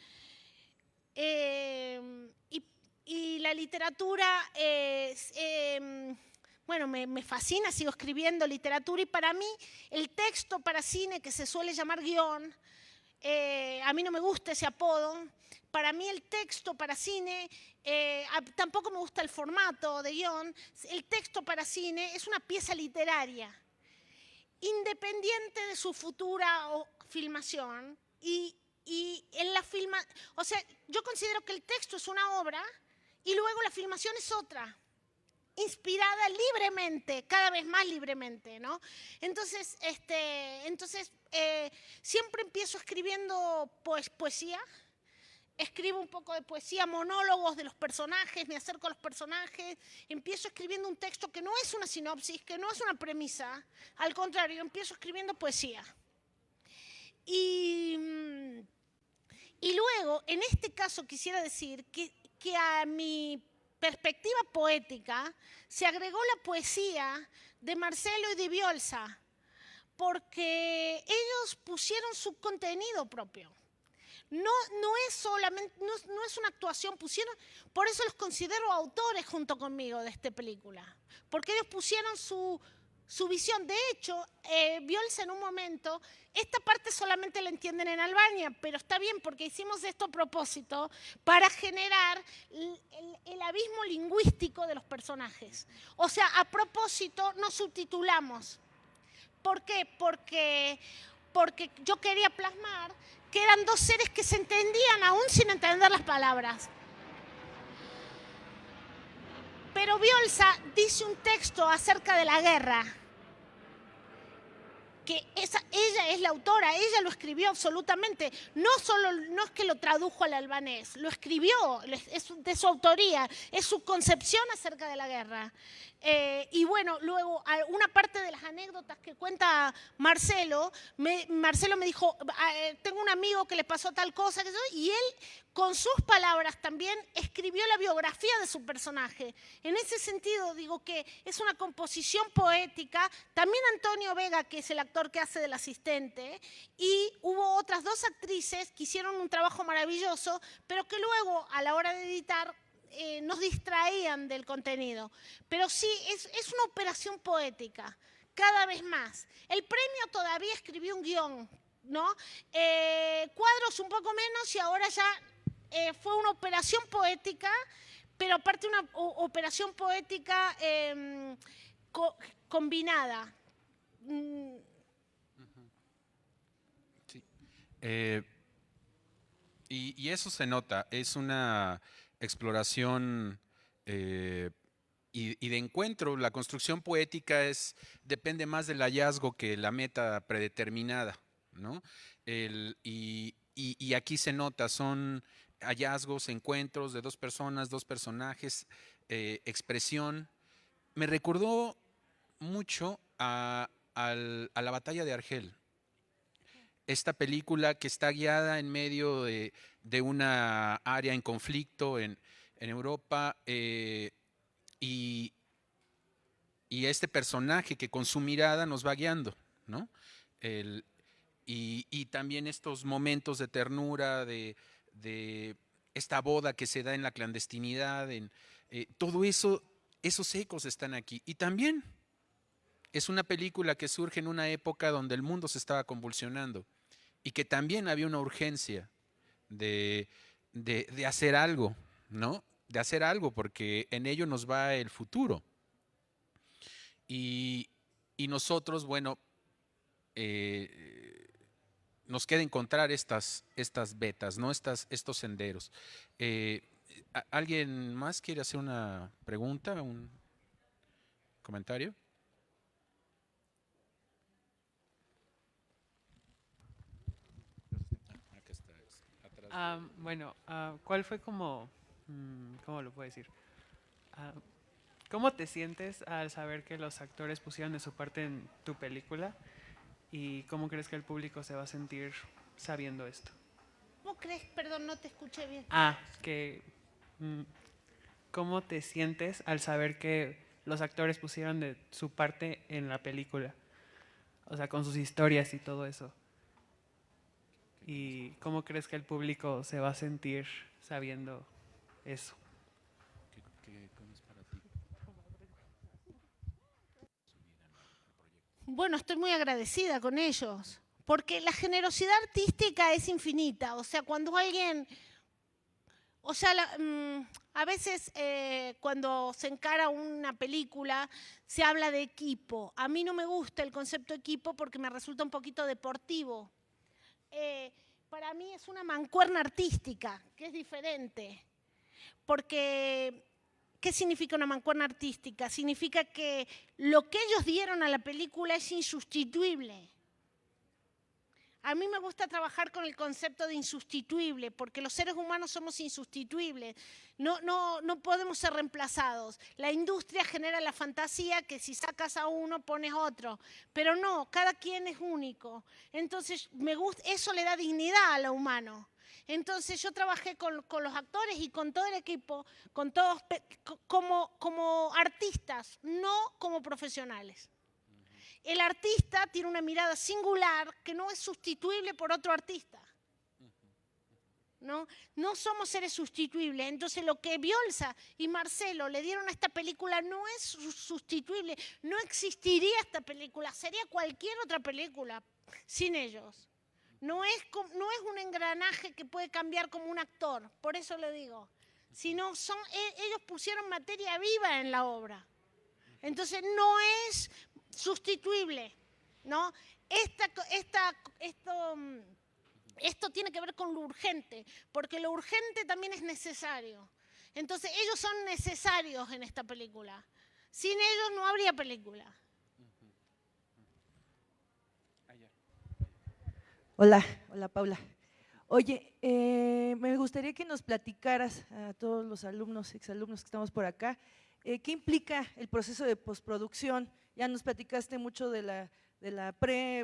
y la literatura, bueno, me fascina, sigo escribiendo literatura, y para mí el texto para cine, que se suele llamar guión, a mí no me gusta ese apodo. Para mí el texto para cine, tampoco me gusta el formato de guión. El texto para cine es una pieza literaria, independiente de su futura filmación. Y en la o sea, yo considero que el texto es una obra y luego la filmación es otra, inspirada libremente, cada vez más libremente, ¿no? Entonces, siempre empiezo escribiendo poesía, escribo un poco de poesía, monólogos de los personajes, me acerco a los personajes, empiezo escribiendo un texto que no es una sinopsis, que no es una premisa, al contrario, empiezo escribiendo poesía. Y luego, en este caso, quisiera decir que a mi perspectiva poética se agregó la poesía de Marcelo y de Biolsa, porque ellos pusieron su contenido propio. No es solamente, no es una actuación, por eso los considero autores junto conmigo de esta película, porque ellos pusieron su visión. De hecho, Biolsa en un momento, esta parte solamente la entienden en Albania, pero está bien porque hicimos esto a propósito para generar el abismo lingüístico de los personajes. O sea, a propósito nos subtitulamos. ¿Por qué? Porque yo quería plasmar que eran dos seres que se entendían aún sin entender las palabras. Pero Biolsa dice un texto acerca de la guerra, que ella es la autora, ella lo escribió absolutamente, no es que lo tradujo al albanés, lo escribió, es de su autoría, es su concepción acerca de la guerra. Y bueno, luego una parte de las anécdotas que cuenta Marcelo me dijo, tengo un amigo que le pasó tal cosa, y él con sus palabras también escribió la biografía de su personaje. En ese sentido digo que es una composición poética. También Antonio Vega, que es el actor que hace del asistente, y hubo otras dos actrices que hicieron un trabajo maravilloso, pero que luego a la hora de editar nos distraían del contenido. Pero sí, es una operación poética, cada vez más. El premio todavía escribió un guión, ¿no? Cuadros un poco menos, y ahora ya fue una operación poética, pero aparte una operación poética combinada. Sí. Y eso se nota, es una exploración y de encuentro. La construcción poética depende más del hallazgo que la meta predeterminada, ¿no? Y aquí se nota, son hallazgos, encuentros de dos personas, dos personajes, expresión. Me recordó mucho a la batalla de Argel. Esta película que está guiada en medio de una área en conflicto en Europa, y este personaje que con su mirada nos va guiando, ¿no? y también estos momentos de ternura, de esta boda que se da en la clandestinidad, todo eso, esos ecos están aquí. Y también es una película que surge en una época donde el mundo se estaba convulsionando y que también había una urgencia de hacer algo, ¿no? De hacer algo, porque en ello nos va el futuro. Y nosotros, bueno, nos queda encontrar estas vetas, ¿no? Estos senderos. ¿Alguien más quiere hacer una pregunta, un comentario? Acá está, atrás. Bueno, ¿cuál fue cómo lo puedo decir? Ah, ¿Cómo te sientes al saber que los actores pusieron de su parte en tu película? ¿Y cómo crees que el público se va a sentir sabiendo esto? ¿Cómo crees? Perdón, no te escuché bien. ¿Cómo te sientes al saber que los actores pusieron de su parte en la película? O sea, con sus historias y todo eso. ¿Y cómo crees que el público se va a sentir sabiendo eso? ¿Cómo es para ti? Bueno, estoy muy agradecida con ellos, porque la generosidad artística es infinita. O sea, cuando alguien, o sea, a veces cuando se encara una película se habla de equipo. A mí no me gusta el concepto equipo porque me resulta un poquito deportivo. Para mí es una mancuerna artística, que es diferente, porque ¿qué significa una mancuerna artística? Significa que lo que ellos dieron a la película es insustituible. A mí me gusta trabajar con el concepto de insustituible, porque los seres humanos somos insustituibles. No podemos ser reemplazados. La industria genera la fantasía que si sacas a uno pones otro, pero no, cada quien es único. Entonces, eso le da dignidad a lo humano. Entonces yo trabajé con los actores y con todo el equipo, con todos como artistas, no como profesionales. El artista tiene una mirada singular que no es sustituible por otro artista. No somos seres sustituibles. Entonces lo que Biolsa y Marcelo le dieron a esta película no es sustituible. No existiría esta película, sería cualquier otra película sin ellos. No es un engranaje que puede cambiar como un actor, por eso lo digo. Sino ellos pusieron materia viva en la obra. Entonces no es sustituible, ¿no? Esto tiene que ver con lo urgente, porque lo urgente también es necesario. Entonces ellos son necesarios en esta película. Sin ellos no habría película. Hola Paula. Oye, me gustaría que nos platicaras a todos los alumnos, exalumnos que estamos por acá, ¿qué implica el proceso de postproducción? Ya nos platicaste mucho de la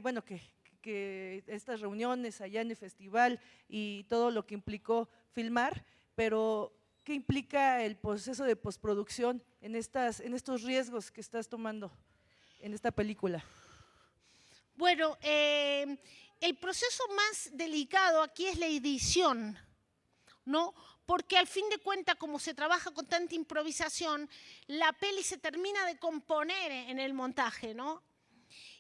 bueno, que estas reuniones allá en el festival y todo lo que implicó filmar, pero ¿qué implica el proceso de postproducción en estos riesgos que estás tomando en esta película? Bueno, el proceso más delicado aquí es la edición, ¿no? Porque al fin de cuentas, como se trabaja con tanta improvisación, la peli se termina de componer en el montaje, ¿no?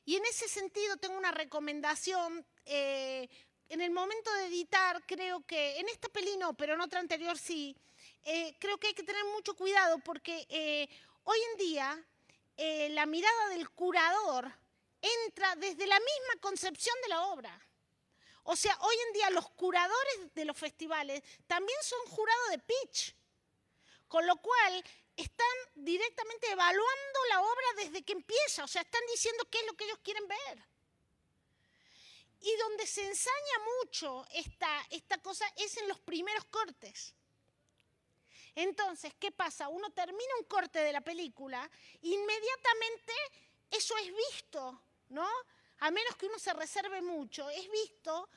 Y en ese sentido tengo una recomendación. En el momento de editar, creo que, en esta peli no, pero en otra anterior sí, creo que hay que tener mucho cuidado porque hoy en día la mirada del curador entra desde la misma concepción de la obra. O sea, hoy en día los curadores de los festivales también son jurados de pitch, con lo cual están directamente evaluando la obra desde que empieza, o sea, están diciendo qué es lo que ellos quieren ver. Y donde se ensaña mucho esta cosa es en los primeros cortes. Entonces, ¿qué pasa? Uno termina un corte de la película, inmediatamente eso es visto, ¿no? A menos que uno se reserve mucho, es visto.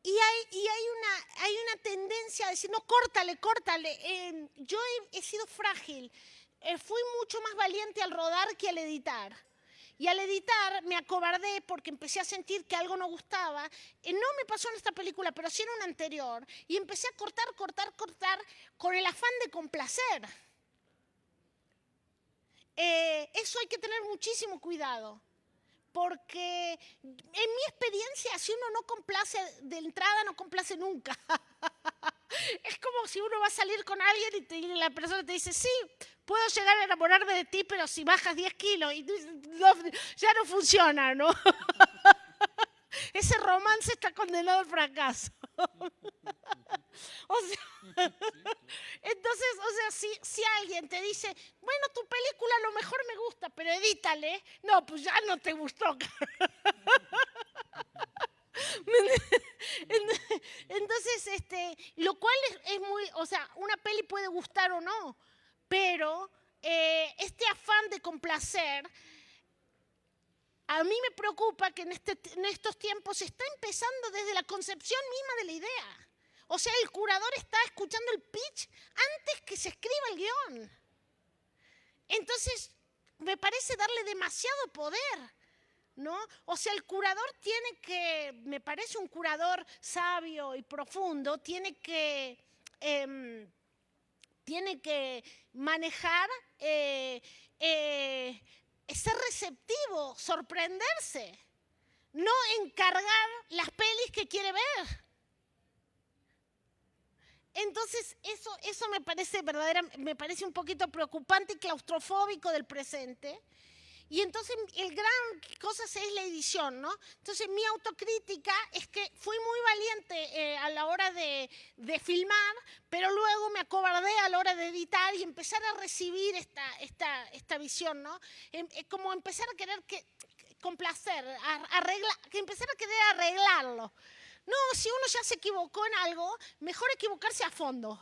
Y hay una tendencia a decir, no, córtale. Yo he sido frágil, fui mucho más valiente al rodar que al editar. Y al editar me acobardé porque empecé a sentir que algo no gustaba. No me pasó en esta película, pero sí en una anterior. Y empecé a cortar con el afán de complacer. Eso hay que tener muchísimo cuidado. Porque en mi experiencia, si uno no complace de entrada, no complace nunca. Es como si uno va a salir con alguien y la persona te dice, sí, puedo llegar a enamorarme de ti, pero si bajas 10 kilos, y ya no funciona, ¿no? Ese romance está condenado al fracaso. Entonces, si alguien te dice, bueno, tu película a lo mejor me gusta, pero edítale, no, pues ya no te gustó. Entonces, lo cual es muy, una peli puede gustar o no, pero este afán de complacer, a mí me preocupa que en estos tiempos se está empezando desde la concepción misma de la idea. O sea, el curador está escuchando el pitch antes que se escriba el guión. Entonces, me parece darle demasiado poder, ¿no? O sea, el curador tiene que, me parece un curador sabio y profundo, tiene que manejar, ser receptivo, sorprenderse, no encargar las pelis que quiere ver. Entonces, eso me parece un poquito preocupante y claustrofóbico del presente. Y entonces, el gran cosa es la edición, ¿no? Entonces, mi autocrítica es que fui muy valiente a la hora de filmar, pero luego me acobardé a la hora de editar y empezar a recibir esta visión, ¿no? Como empezar a querer complacer, que empezar a querer arreglarlo. No, si uno ya se equivocó en algo, mejor equivocarse a fondo.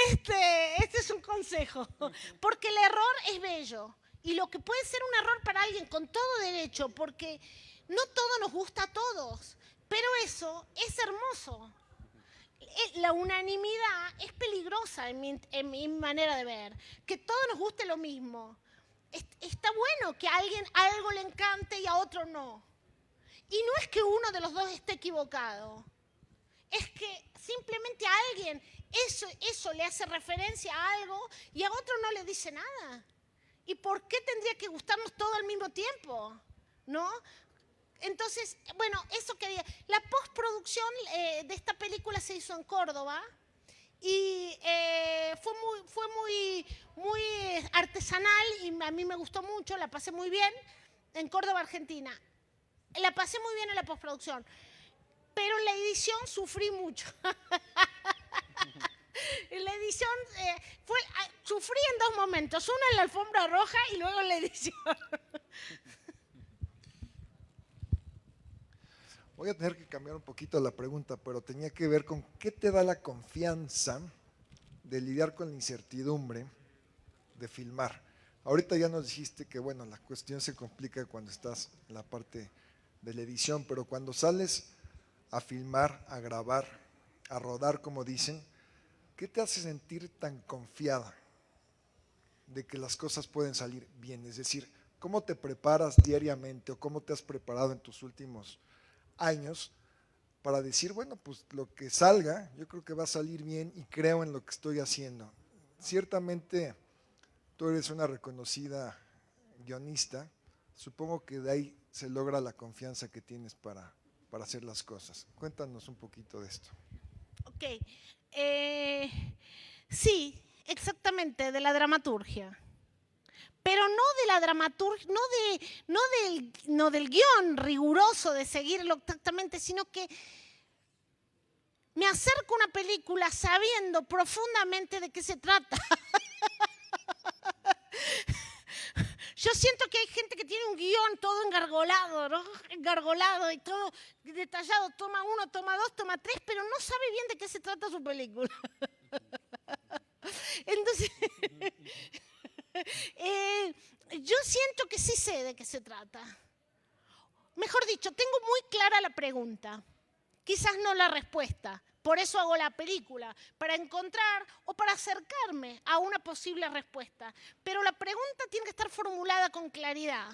Este es un consejo, porque el error es bello. Y lo que puede ser un error para alguien con todo derecho, porque no todo nos gusta a todos, pero eso es hermoso. La unanimidad es peligrosa en mi manera de ver, que todos nos guste lo mismo. Está bueno que a alguien algo le encante y a otro no. Y no es que uno de los dos esté equivocado, es que simplemente a alguien eso le hace referencia a algo y a otro no le dice nada. ¿Y por qué tendría que gustarnos todo al mismo tiempo? ¿No? Entonces, bueno, eso quería. La postproducción de esta película se hizo en Córdoba y fue muy artesanal y a mí me gustó mucho, la pasé muy bien en Córdoba, Argentina. La pasé muy bien en la postproducción, pero en la edición sufrí mucho. En la edición sufrí en dos momentos, uno en la alfombra roja y luego en la edición. Voy a tener que cambiar un poquito la pregunta, pero tenía que ver con qué te da la confianza de lidiar con la incertidumbre de filmar. Ahorita ya nos dijiste que, bueno, la cuestión se complica cuando estás en la parte de la edición, pero cuando sales a filmar, a grabar, a rodar, como dicen, ¿qué te hace sentir tan confiada de que las cosas pueden salir bien? Es decir, ¿cómo te preparas diariamente o cómo te has preparado en tus últimos años para decir, bueno, pues lo que salga, yo creo que va a salir bien y creo en lo que estoy haciendo? Ciertamente tú eres una reconocida guionista, supongo que de ahí se logra la confianza que tienes para hacer las cosas. Cuéntanos un poquito de esto. Ok, sí, exactamente, de la dramaturgia. Pero no de la dramaturgia, no del guión riguroso de seguirlo exactamente, sino que me acerco a una película sabiendo profundamente de qué se trata. Yo siento que hay gente que tiene un guión todo engargolado, ¿no? Engargolado y todo detallado, toma 1, toma 2, toma 3, pero no sabe bien de qué se trata su película. Entonces, yo siento que sí sé de qué se trata. Mejor dicho, tengo muy clara la pregunta, quizás no la respuesta, Por eso hago la película, para encontrar o para acercarme a una posible respuesta. Pero la pregunta tiene que estar formulada con claridad.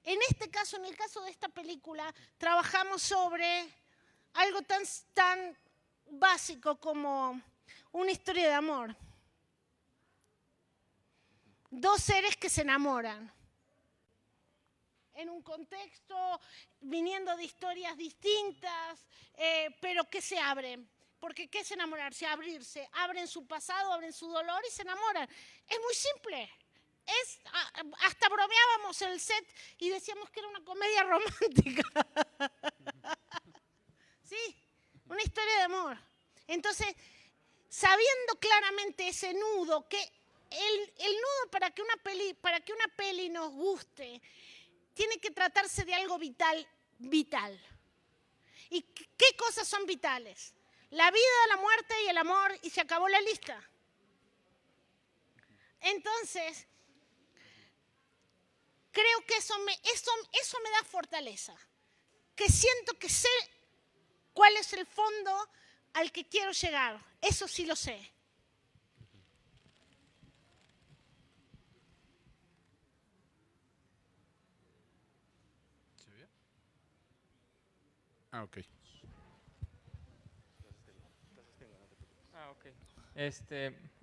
En este caso, en el caso de esta película, trabajamos sobre algo tan básico como una historia de amor. Dos seres que se enamoran. En un contexto, viniendo de historias distintas, pero que se abren. Porque ¿qué es enamorarse? Abrirse. Abren su pasado, abren su dolor y se enamoran. Es muy simple. Hasta bromeábamos en el set y decíamos que era una comedia romántica. Sí, una historia de amor. Entonces, sabiendo claramente ese nudo, que el nudo para que una peli nos guste, tiene que tratarse de algo vital. ¿Y qué cosas son vitales? La vida, la muerte y el amor, y se acabó la lista. Entonces, creo que eso me da fortaleza, que siento que sé cuál es el fondo al que quiero llegar. Eso sí lo sé. ¿Se ve? Ah, ok.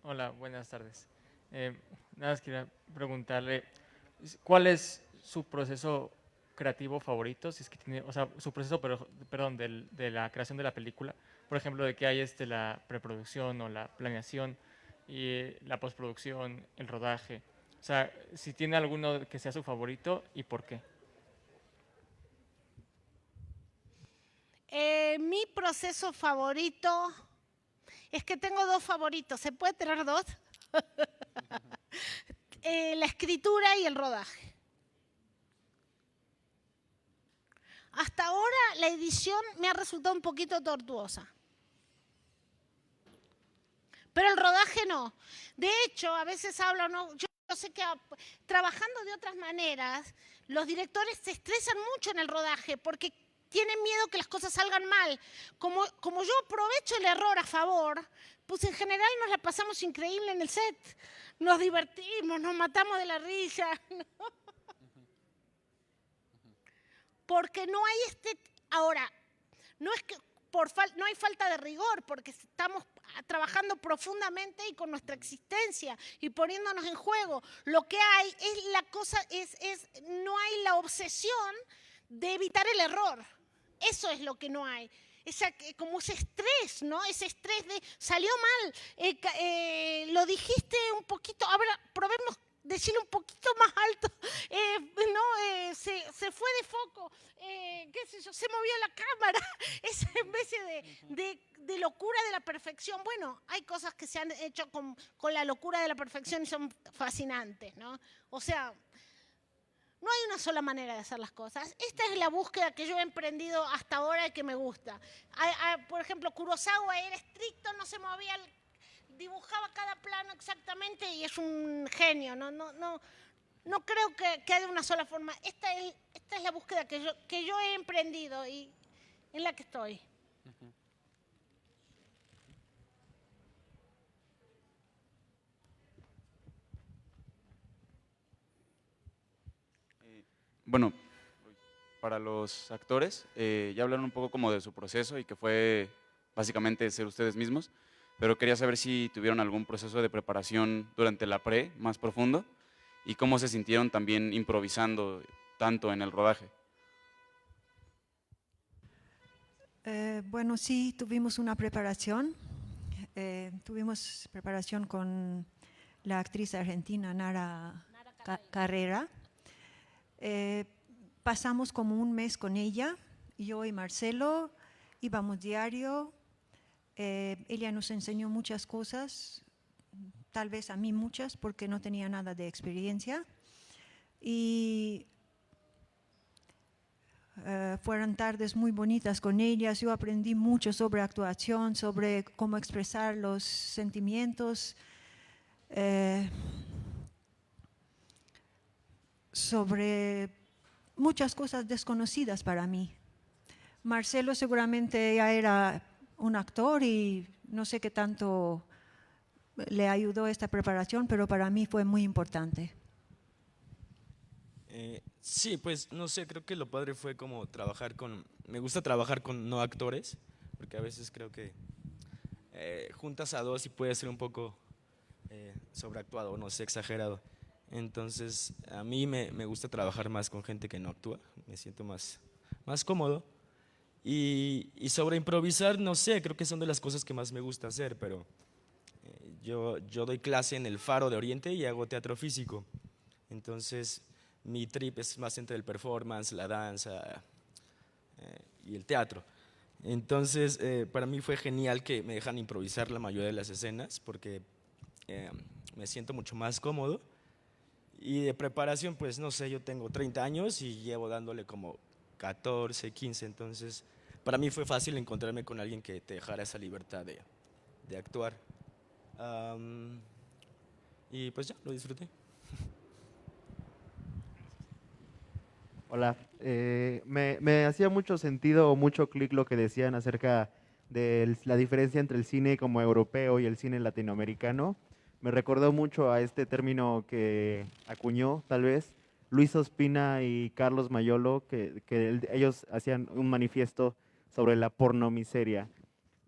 Hola, buenas tardes. Nada más quería preguntarle, ¿cuál es su proceso creativo favorito? Si es que tiene, o sea, su proceso, perdón, de la creación de la película. Por ejemplo, de que hay la preproducción o la planeación y la postproducción, el rodaje. O sea, si tiene alguno que sea su favorito y por qué. Mi proceso favorito es que tengo dos favoritos. ¿Se puede tener dos? La escritura y el rodaje. Hasta ahora la edición me ha resultado un poquito tortuosa. Pero el rodaje no. De hecho, a veces hablo, ¿no? Yo sé que trabajando de otras maneras, los directores se estresan mucho en el rodaje porque tienen miedo que las cosas salgan mal. Como yo aprovecho el error a favor, pues en general nos la pasamos increíble en el set. Nos divertimos, nos matamos de la risa. ¿No? Porque no hay ahora, no es que no hay falta de rigor, porque estamos trabajando profundamente y con nuestra existencia y poniéndonos en juego. Lo que hay no hay la obsesión de evitar el error. Eso es lo que no hay. Como ese estrés, ¿no? Ese estrés de salió mal, lo dijiste un poquito, ahora probemos decirlo un poquito más alto, se fue de foco, qué sé yo, se movió la cámara, esa especie de locura de la perfección. Bueno, hay cosas que se han hecho con la locura de la perfección y son fascinantes, ¿no? O sea, no hay una sola manera de hacer las cosas. Esta es la búsqueda que yo he emprendido hasta ahora y que me gusta. Por ejemplo, Kurosawa era estricto, no se movía, dibujaba cada plano exactamente y es un genio. No creo que haya una sola forma. Esta es la búsqueda que yo he emprendido y en la que estoy. Bueno, para los actores, ya hablaron un poco como de su proceso y que fue básicamente ser ustedes mismos, pero quería saber si tuvieron algún proceso de preparación durante la pre más profundo y cómo se sintieron también improvisando tanto en el rodaje. Bueno, sí, tuvimos una preparación. Tuvimos preparación con la actriz argentina Nara Carrera. Pasamos como un mes con ella, yo y Marcelo, íbamos diario. Ella nos enseñó muchas cosas, tal vez a mí muchas, porque no tenía nada de experiencia. Y fueron tardes muy bonitas con ellas. Yo aprendí mucho sobre actuación, sobre cómo expresar los sentimientos, sobre muchas cosas desconocidas para mí. Marcelo seguramente ya era un actor y no sé qué tanto le ayudó esta preparación, pero para mí fue muy importante. Sí, pues no sé, creo que lo padre fue como trabajar con, me gusta trabajar con no actores, porque a veces creo que juntas a dos y puede ser un poco sobreactuado, no sé, exagerado. Entonces, a mí me gusta trabajar más con gente que no actúa, me siento más cómodo. Y sobre improvisar, no sé, creo que son de las cosas que más me gusta hacer, pero yo doy clase en el Faro de Oriente y hago teatro físico. Entonces, mi trip es más entre el performance, la danza y el teatro. Entonces, para mí fue genial que me dejan improvisar la mayoría de las escenas porque me siento mucho más cómodo. Y de preparación, pues no sé, yo tengo 30 años y llevo dándole como 14, 15, entonces para mí fue fácil encontrarme con alguien que te dejara esa libertad de actuar. Y pues ya, lo disfruté. Hola, me hacía mucho sentido o mucho clic lo que decían acerca de la diferencia entre el cine como europeo y el cine latinoamericano. Me recordó mucho a este término que acuñó, tal vez, Luis Ospina y Carlos Mayolo, que ellos hacían un manifiesto sobre la pornomiseria,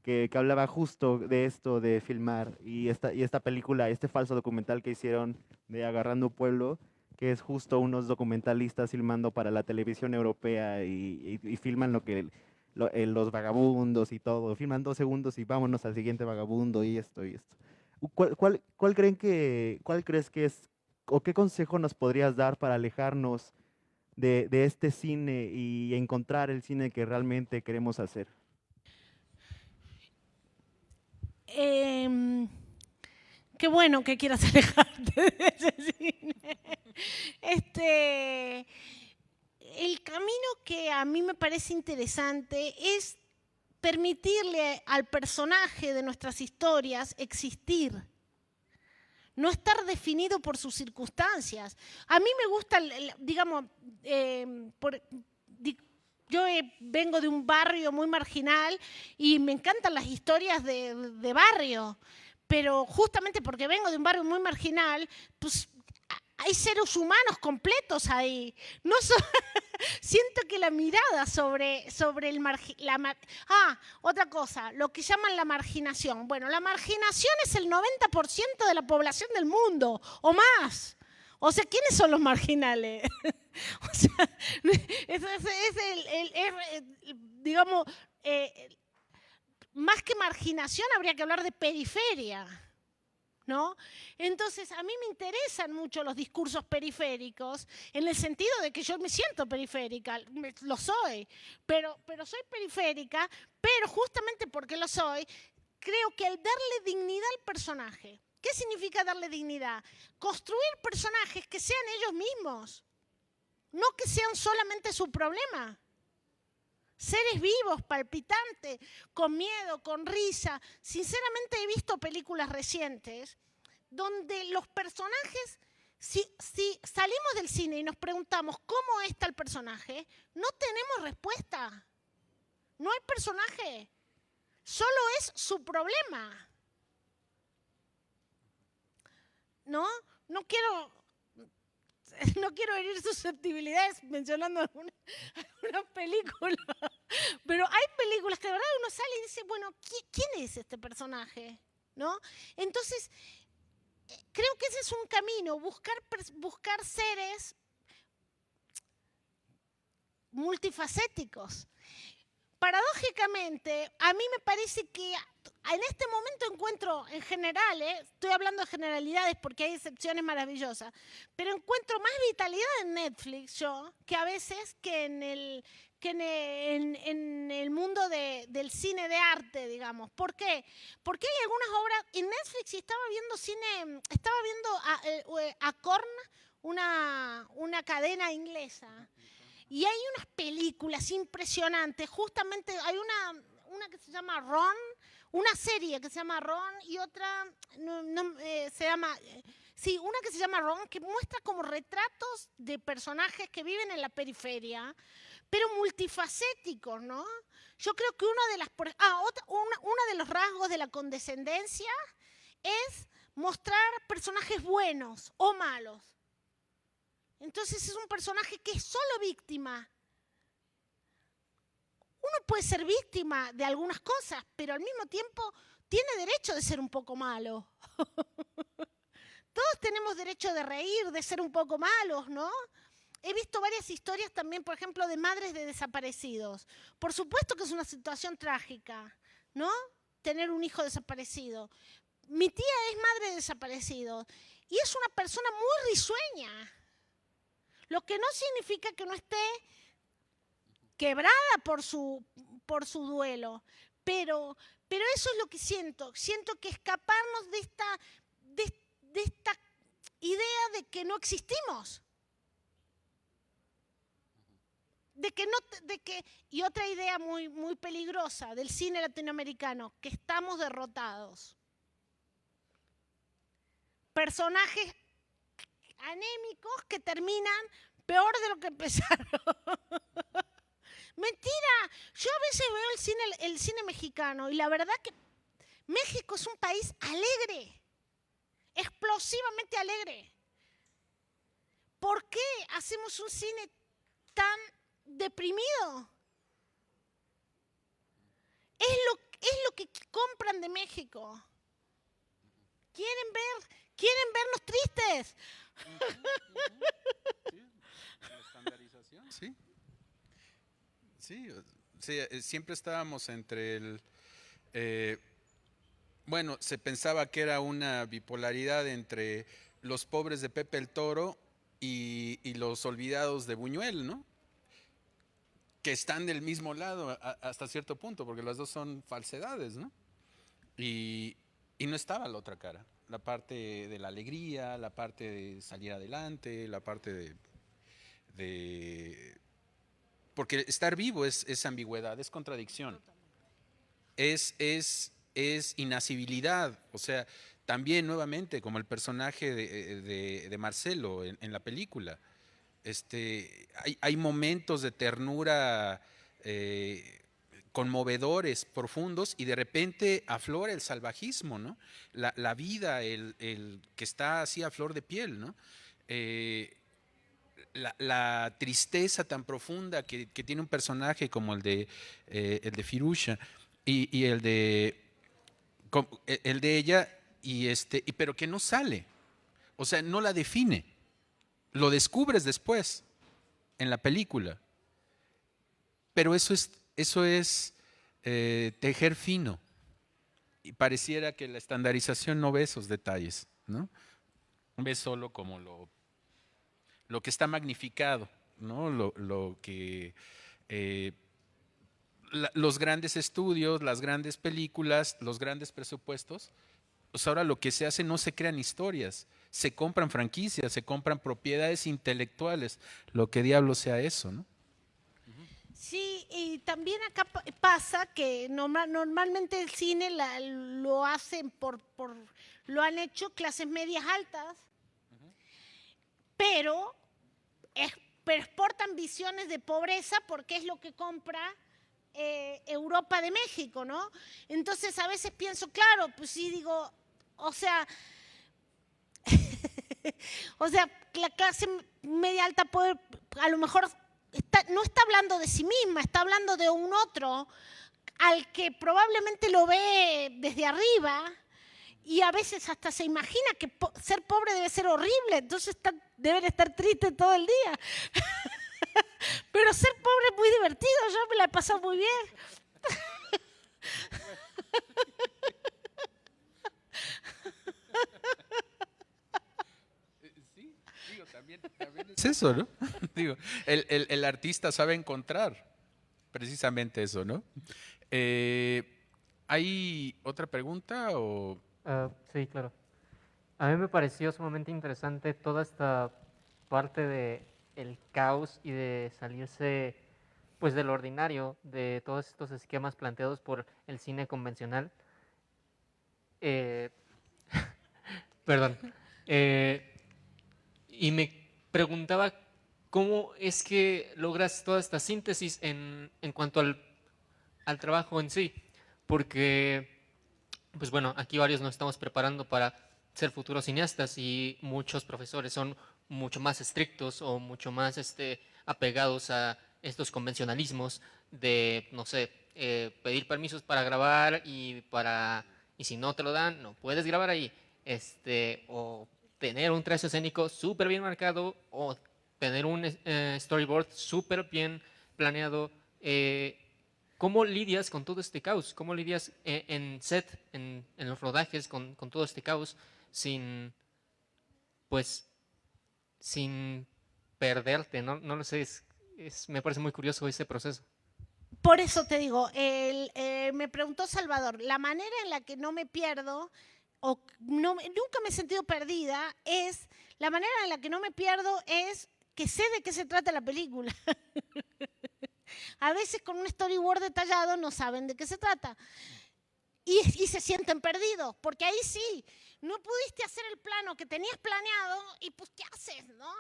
que hablaba justo de esto, de filmar, y esta película, este falso documental que hicieron de Agarrando Pueblo, que es justo unos documentalistas filmando para la televisión europea y filman los vagabundos y todo, filman 2 segundos y vámonos al siguiente vagabundo y esto y esto. ¿Cuál crees que es, o qué consejo nos podrías dar para alejarnos de este cine y encontrar el cine que realmente queremos hacer? Qué bueno que quieras alejarte de ese cine. El camino que a mí me parece interesante es permitirle al personaje de nuestras historias existir, no estar definido por sus circunstancias. A mí me gusta, digamos, yo vengo de un barrio muy marginal y me encantan las historias de barrio, pero justamente porque vengo de un barrio muy marginal, pues hay seres humanos completos ahí. No siento que la mirada sobre el otra cosa, lo que llaman la marginación. Bueno, la marginación es el 90% de la población del mundo, o más. O sea, ¿quiénes son los marginales? O sea, digamos, más que marginación habría que hablar de periferia, ¿no? Entonces, a mí me interesan mucho los discursos periféricos, en el sentido de que yo me siento periférica, lo soy, pero soy periférica, pero justamente porque lo soy, creo que al darle dignidad al personaje, ¿qué significa darle dignidad? Construir personajes que sean ellos mismos, no que sean solamente su problema. Seres vivos, palpitantes, con miedo, con risa. Sinceramente he visto películas recientes donde los personajes, si salimos del cine y nos preguntamos cómo está el personaje, no tenemos respuesta. No hay personaje, solo es su problema. ¿No? No quiero herir susceptibilidades mencionando alguna película, pero hay películas que de verdad uno sale y dice, bueno, ¿quién es este personaje? ¿No? Entonces, creo que ese es un camino, buscar seres multifacéticos. Paradójicamente, a mí me parece que en este momento encuentro, en general, estoy hablando de generalidades porque hay excepciones maravillosas, pero encuentro más vitalidad en Netflix yo que a veces que en el mundo del cine de arte, digamos. ¿Por qué? Porque hay algunas obras en Netflix y estaba viendo a Korn, una cadena inglesa. Y hay unas películas impresionantes, justamente hay una que se llama Ron, una serie que se llama Ron y otra una que se llama Ron, que muestra como retratos de personajes que viven en la periferia, pero multifacéticos, ¿no? Yo creo que uno de los rasgos de la condescendencia es mostrar personajes buenos o malos. Entonces es un personaje que es solo víctima. Uno puede ser víctima de algunas cosas, pero al mismo tiempo tiene derecho de ser un poco malo. Todos tenemos derecho de reír, de ser un poco malos, ¿no? He visto varias historias también, por ejemplo, de madres de desaparecidos. Por supuesto que es una situación trágica, ¿no? Tener un hijo desaparecido. Mi tía es madre de desaparecidos y es una persona muy risueña, lo que no significa que no esté quebrada por su duelo, pero eso es lo que siento. Siento que escaparnos de esta idea de que no existimos. Y otra idea muy, muy peligrosa del cine latinoamericano, que estamos derrotados. Personajes anémicos que terminan peor de lo que empezaron. Mentira, yo a veces veo el cine mexicano y la verdad que México es un país alegre, explosivamente alegre. ¿Por qué hacemos un cine tan deprimido? Es lo que compran de México. Quieren vernos tristes. La estandarización, sí. Sí, siempre estábamos entre bueno, se pensaba que era una bipolaridad entre los pobres de Pepe el Toro y los olvidados de Buñuel, ¿no? Que están del mismo lado hasta cierto punto, porque las dos son falsedades, ¿no? Y no estaba la otra cara, la parte de la alegría, la parte de salir adelante, la parte porque estar vivo es ambigüedad, es contradicción, es inasibilidad, o sea, también nuevamente como el personaje de Marcelo en la película, hay momentos de ternura conmovedores, profundos, y de repente aflora el salvajismo, ¿no? La vida, el que está así a flor de piel, ¿no? La tristeza tan profunda que tiene un personaje como el de Firusha y el de ella, pero que no sale, o sea, no la define, lo descubres después en la película, pero eso es tejer fino, y pareciera que la estandarización no ve esos detalles, ¿no? Ve solo como lo que está magnificado, ¿no? Lo que los grandes estudios, las grandes películas, los grandes presupuestos, pues ahora lo que se hace, no se crean historias, se compran franquicias, se compran propiedades intelectuales, lo que diablo sea eso, ¿no? Sí, y también acá pasa que normalmente el cine lo hacen lo han hecho clases medias altas, pero exportan visiones de pobreza porque es lo que compra Europa de México, ¿no? Entonces a veces pienso, claro, pues sí, digo, o sea, la clase media alta puede, a lo mejor no está hablando de sí misma, está hablando de un otro al que probablemente lo ve desde arriba y a veces hasta se imagina que ser pobre debe ser horrible, entonces deben estar tristes todo el día. Pero ser pobre es muy divertido, yo me la he pasado muy bien. Sí, digo, también es eso, ¿no? Digo, el artista sabe encontrar precisamente eso, ¿no? ¿Hay otra pregunta o...? Sí, claro. A mí me pareció sumamente interesante toda esta parte de el caos y de salirse pues del ordinario, de todos estos esquemas planteados por el cine convencional. Perdón. Y me preguntaba cómo es que logras toda esta síntesis en cuanto al trabajo en sí, porque, pues bueno, aquí varios nos estamos preparando para ser futuros cineastas y muchos profesores son mucho más estrictos o mucho más apegados a estos convencionalismos de, no sé, pedir permisos para grabar y si no te lo dan, no puedes grabar ahí, o tener un trazo escénico súper bien marcado o tener un storyboard súper bien planeado. ¿Cómo lidias con todo este caos? ¿Cómo lidias en set, en los rodajes, con todo este caos sin, pues, sin perderte? No, no lo sé, me parece muy curioso ese proceso. Por eso te digo, me preguntó Salvador, la manera en la que no me pierdo, o nunca me he sentido perdida, la manera en la que no me pierdo es que sé de qué se trata la película. A veces con un storyboard detallado no saben de qué se trata. Y se sienten perdidos, porque ahí sí, no pudiste hacer el plano que tenías planeado y pues ¿qué haces, no?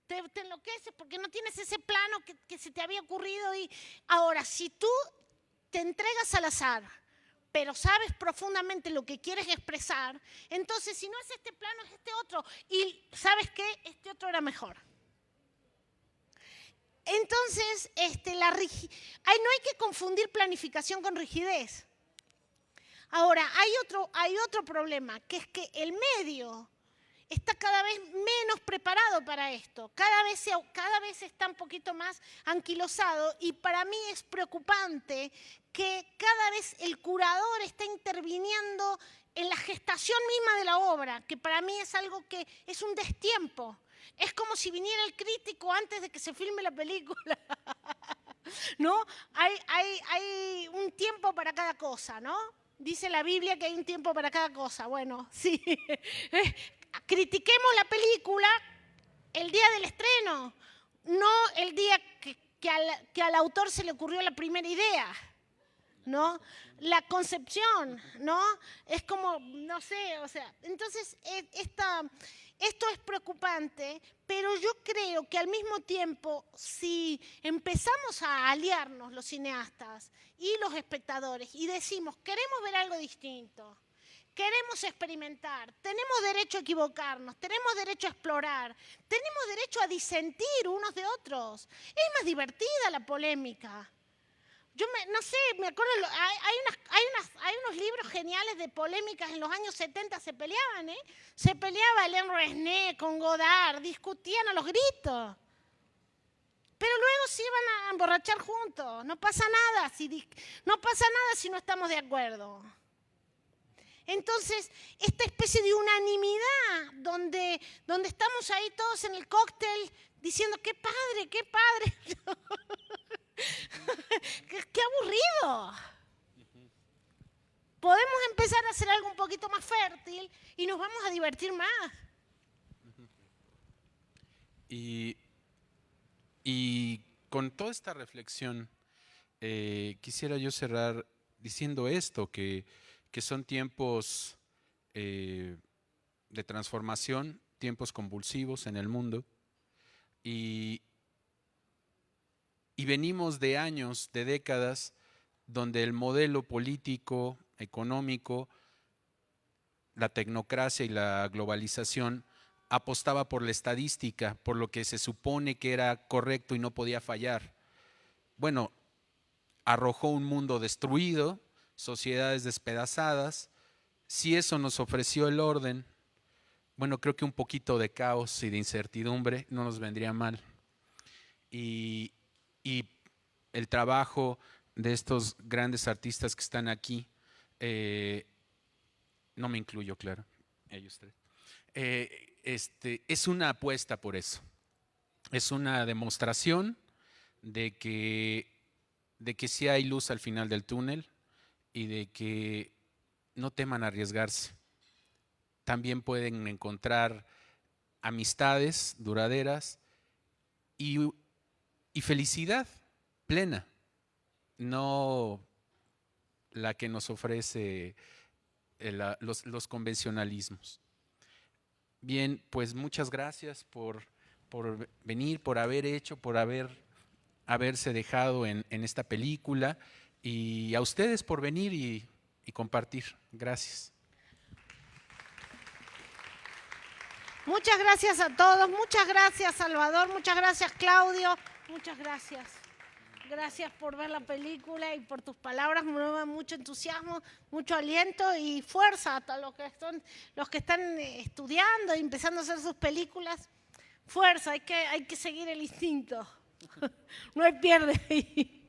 Te enloqueces porque no tienes ese plano que se te había ocurrido. Y ahora, si tú te entregas al azar, pero sabes profundamente lo que quieres expresar, entonces si no es este plano, es este otro. Y ¿sabes qué? Este otro era mejor. Entonces, no hay que confundir planificación con rigidez. Ahora, hay otro problema, que es que el medio está cada vez menos preparado para esto, cada vez está un poquito más anquilosado, y para mí es preocupante que cada vez el curador está interviniendo en la gestación misma de la obra, que para mí es algo que es un destiempo. Es como si viniera el crítico antes de que se filme la película. ¿No? Hay un tiempo para cada cosa, ¿no? Dice la Biblia que hay un tiempo para cada cosa. Bueno, sí. Critiquemos la película el día del estreno, no el día que al autor se le ocurrió la primera idea, ¿no? La concepción, ¿no? Es como, no sé, o sea, entonces esto es preocupante, pero yo creo que al mismo tiempo, si empezamos a aliarnos los cineastas y los espectadores y decimos, queremos ver algo distinto, queremos experimentar, tenemos derecho a equivocarnos, tenemos derecho a explorar, tenemos derecho a disentir unos de otros. Es más divertida la polémica. Yo no sé, me acuerdo, hay unos libros geniales de polémicas en los años 70, se peleaban, ¿eh? Se peleaba Alain Resnais con Godard, discutían a los gritos. Pero luego se iban a emborrachar juntos, no pasa nada si no estamos de acuerdo. Entonces, esta especie de unanimidad donde estamos ahí todos en el cóctel diciendo, qué padre, qué padre. ¡Qué aburrido! Podemos empezar a hacer algo un poquito más fértil y nos vamos a divertir más. Y con toda esta reflexión, quisiera yo cerrar diciendo esto, que son tiempos de transformación, tiempos convulsivos en el mundo, y venimos de años, de décadas, donde el modelo político, económico, la tecnocracia y la globalización apostaba por la estadística, por lo que se supone que era correcto y no podía fallar. Bueno, arrojó un mundo destruido, sociedades despedazadas. Si eso nos ofreció el orden, bueno, creo que un poquito de caos y de incertidumbre no nos vendría mal. Y el trabajo de estos grandes artistas que están aquí, no me incluyo, claro, ellos tres, es una apuesta por eso. Es una demostración de que sí hay luz al final del túnel y de que no teman arriesgarse. También pueden encontrar amistades duraderas y felicidad plena, no la que nos ofrece los convencionalismos. Bien, pues muchas gracias por venir, por haber hecho, por haberse dejado en esta película. y a ustedes por venir y compartir. Gracias. Muchas gracias a todos, muchas gracias Salvador, muchas gracias Claudio, muchas gracias. Gracias por ver la película y por tus palabras, me da mucho entusiasmo, mucho aliento y fuerza a los que están estudiando y empezando a hacer sus películas. Fuerza, hay que seguir el instinto, no hay pierde ahí.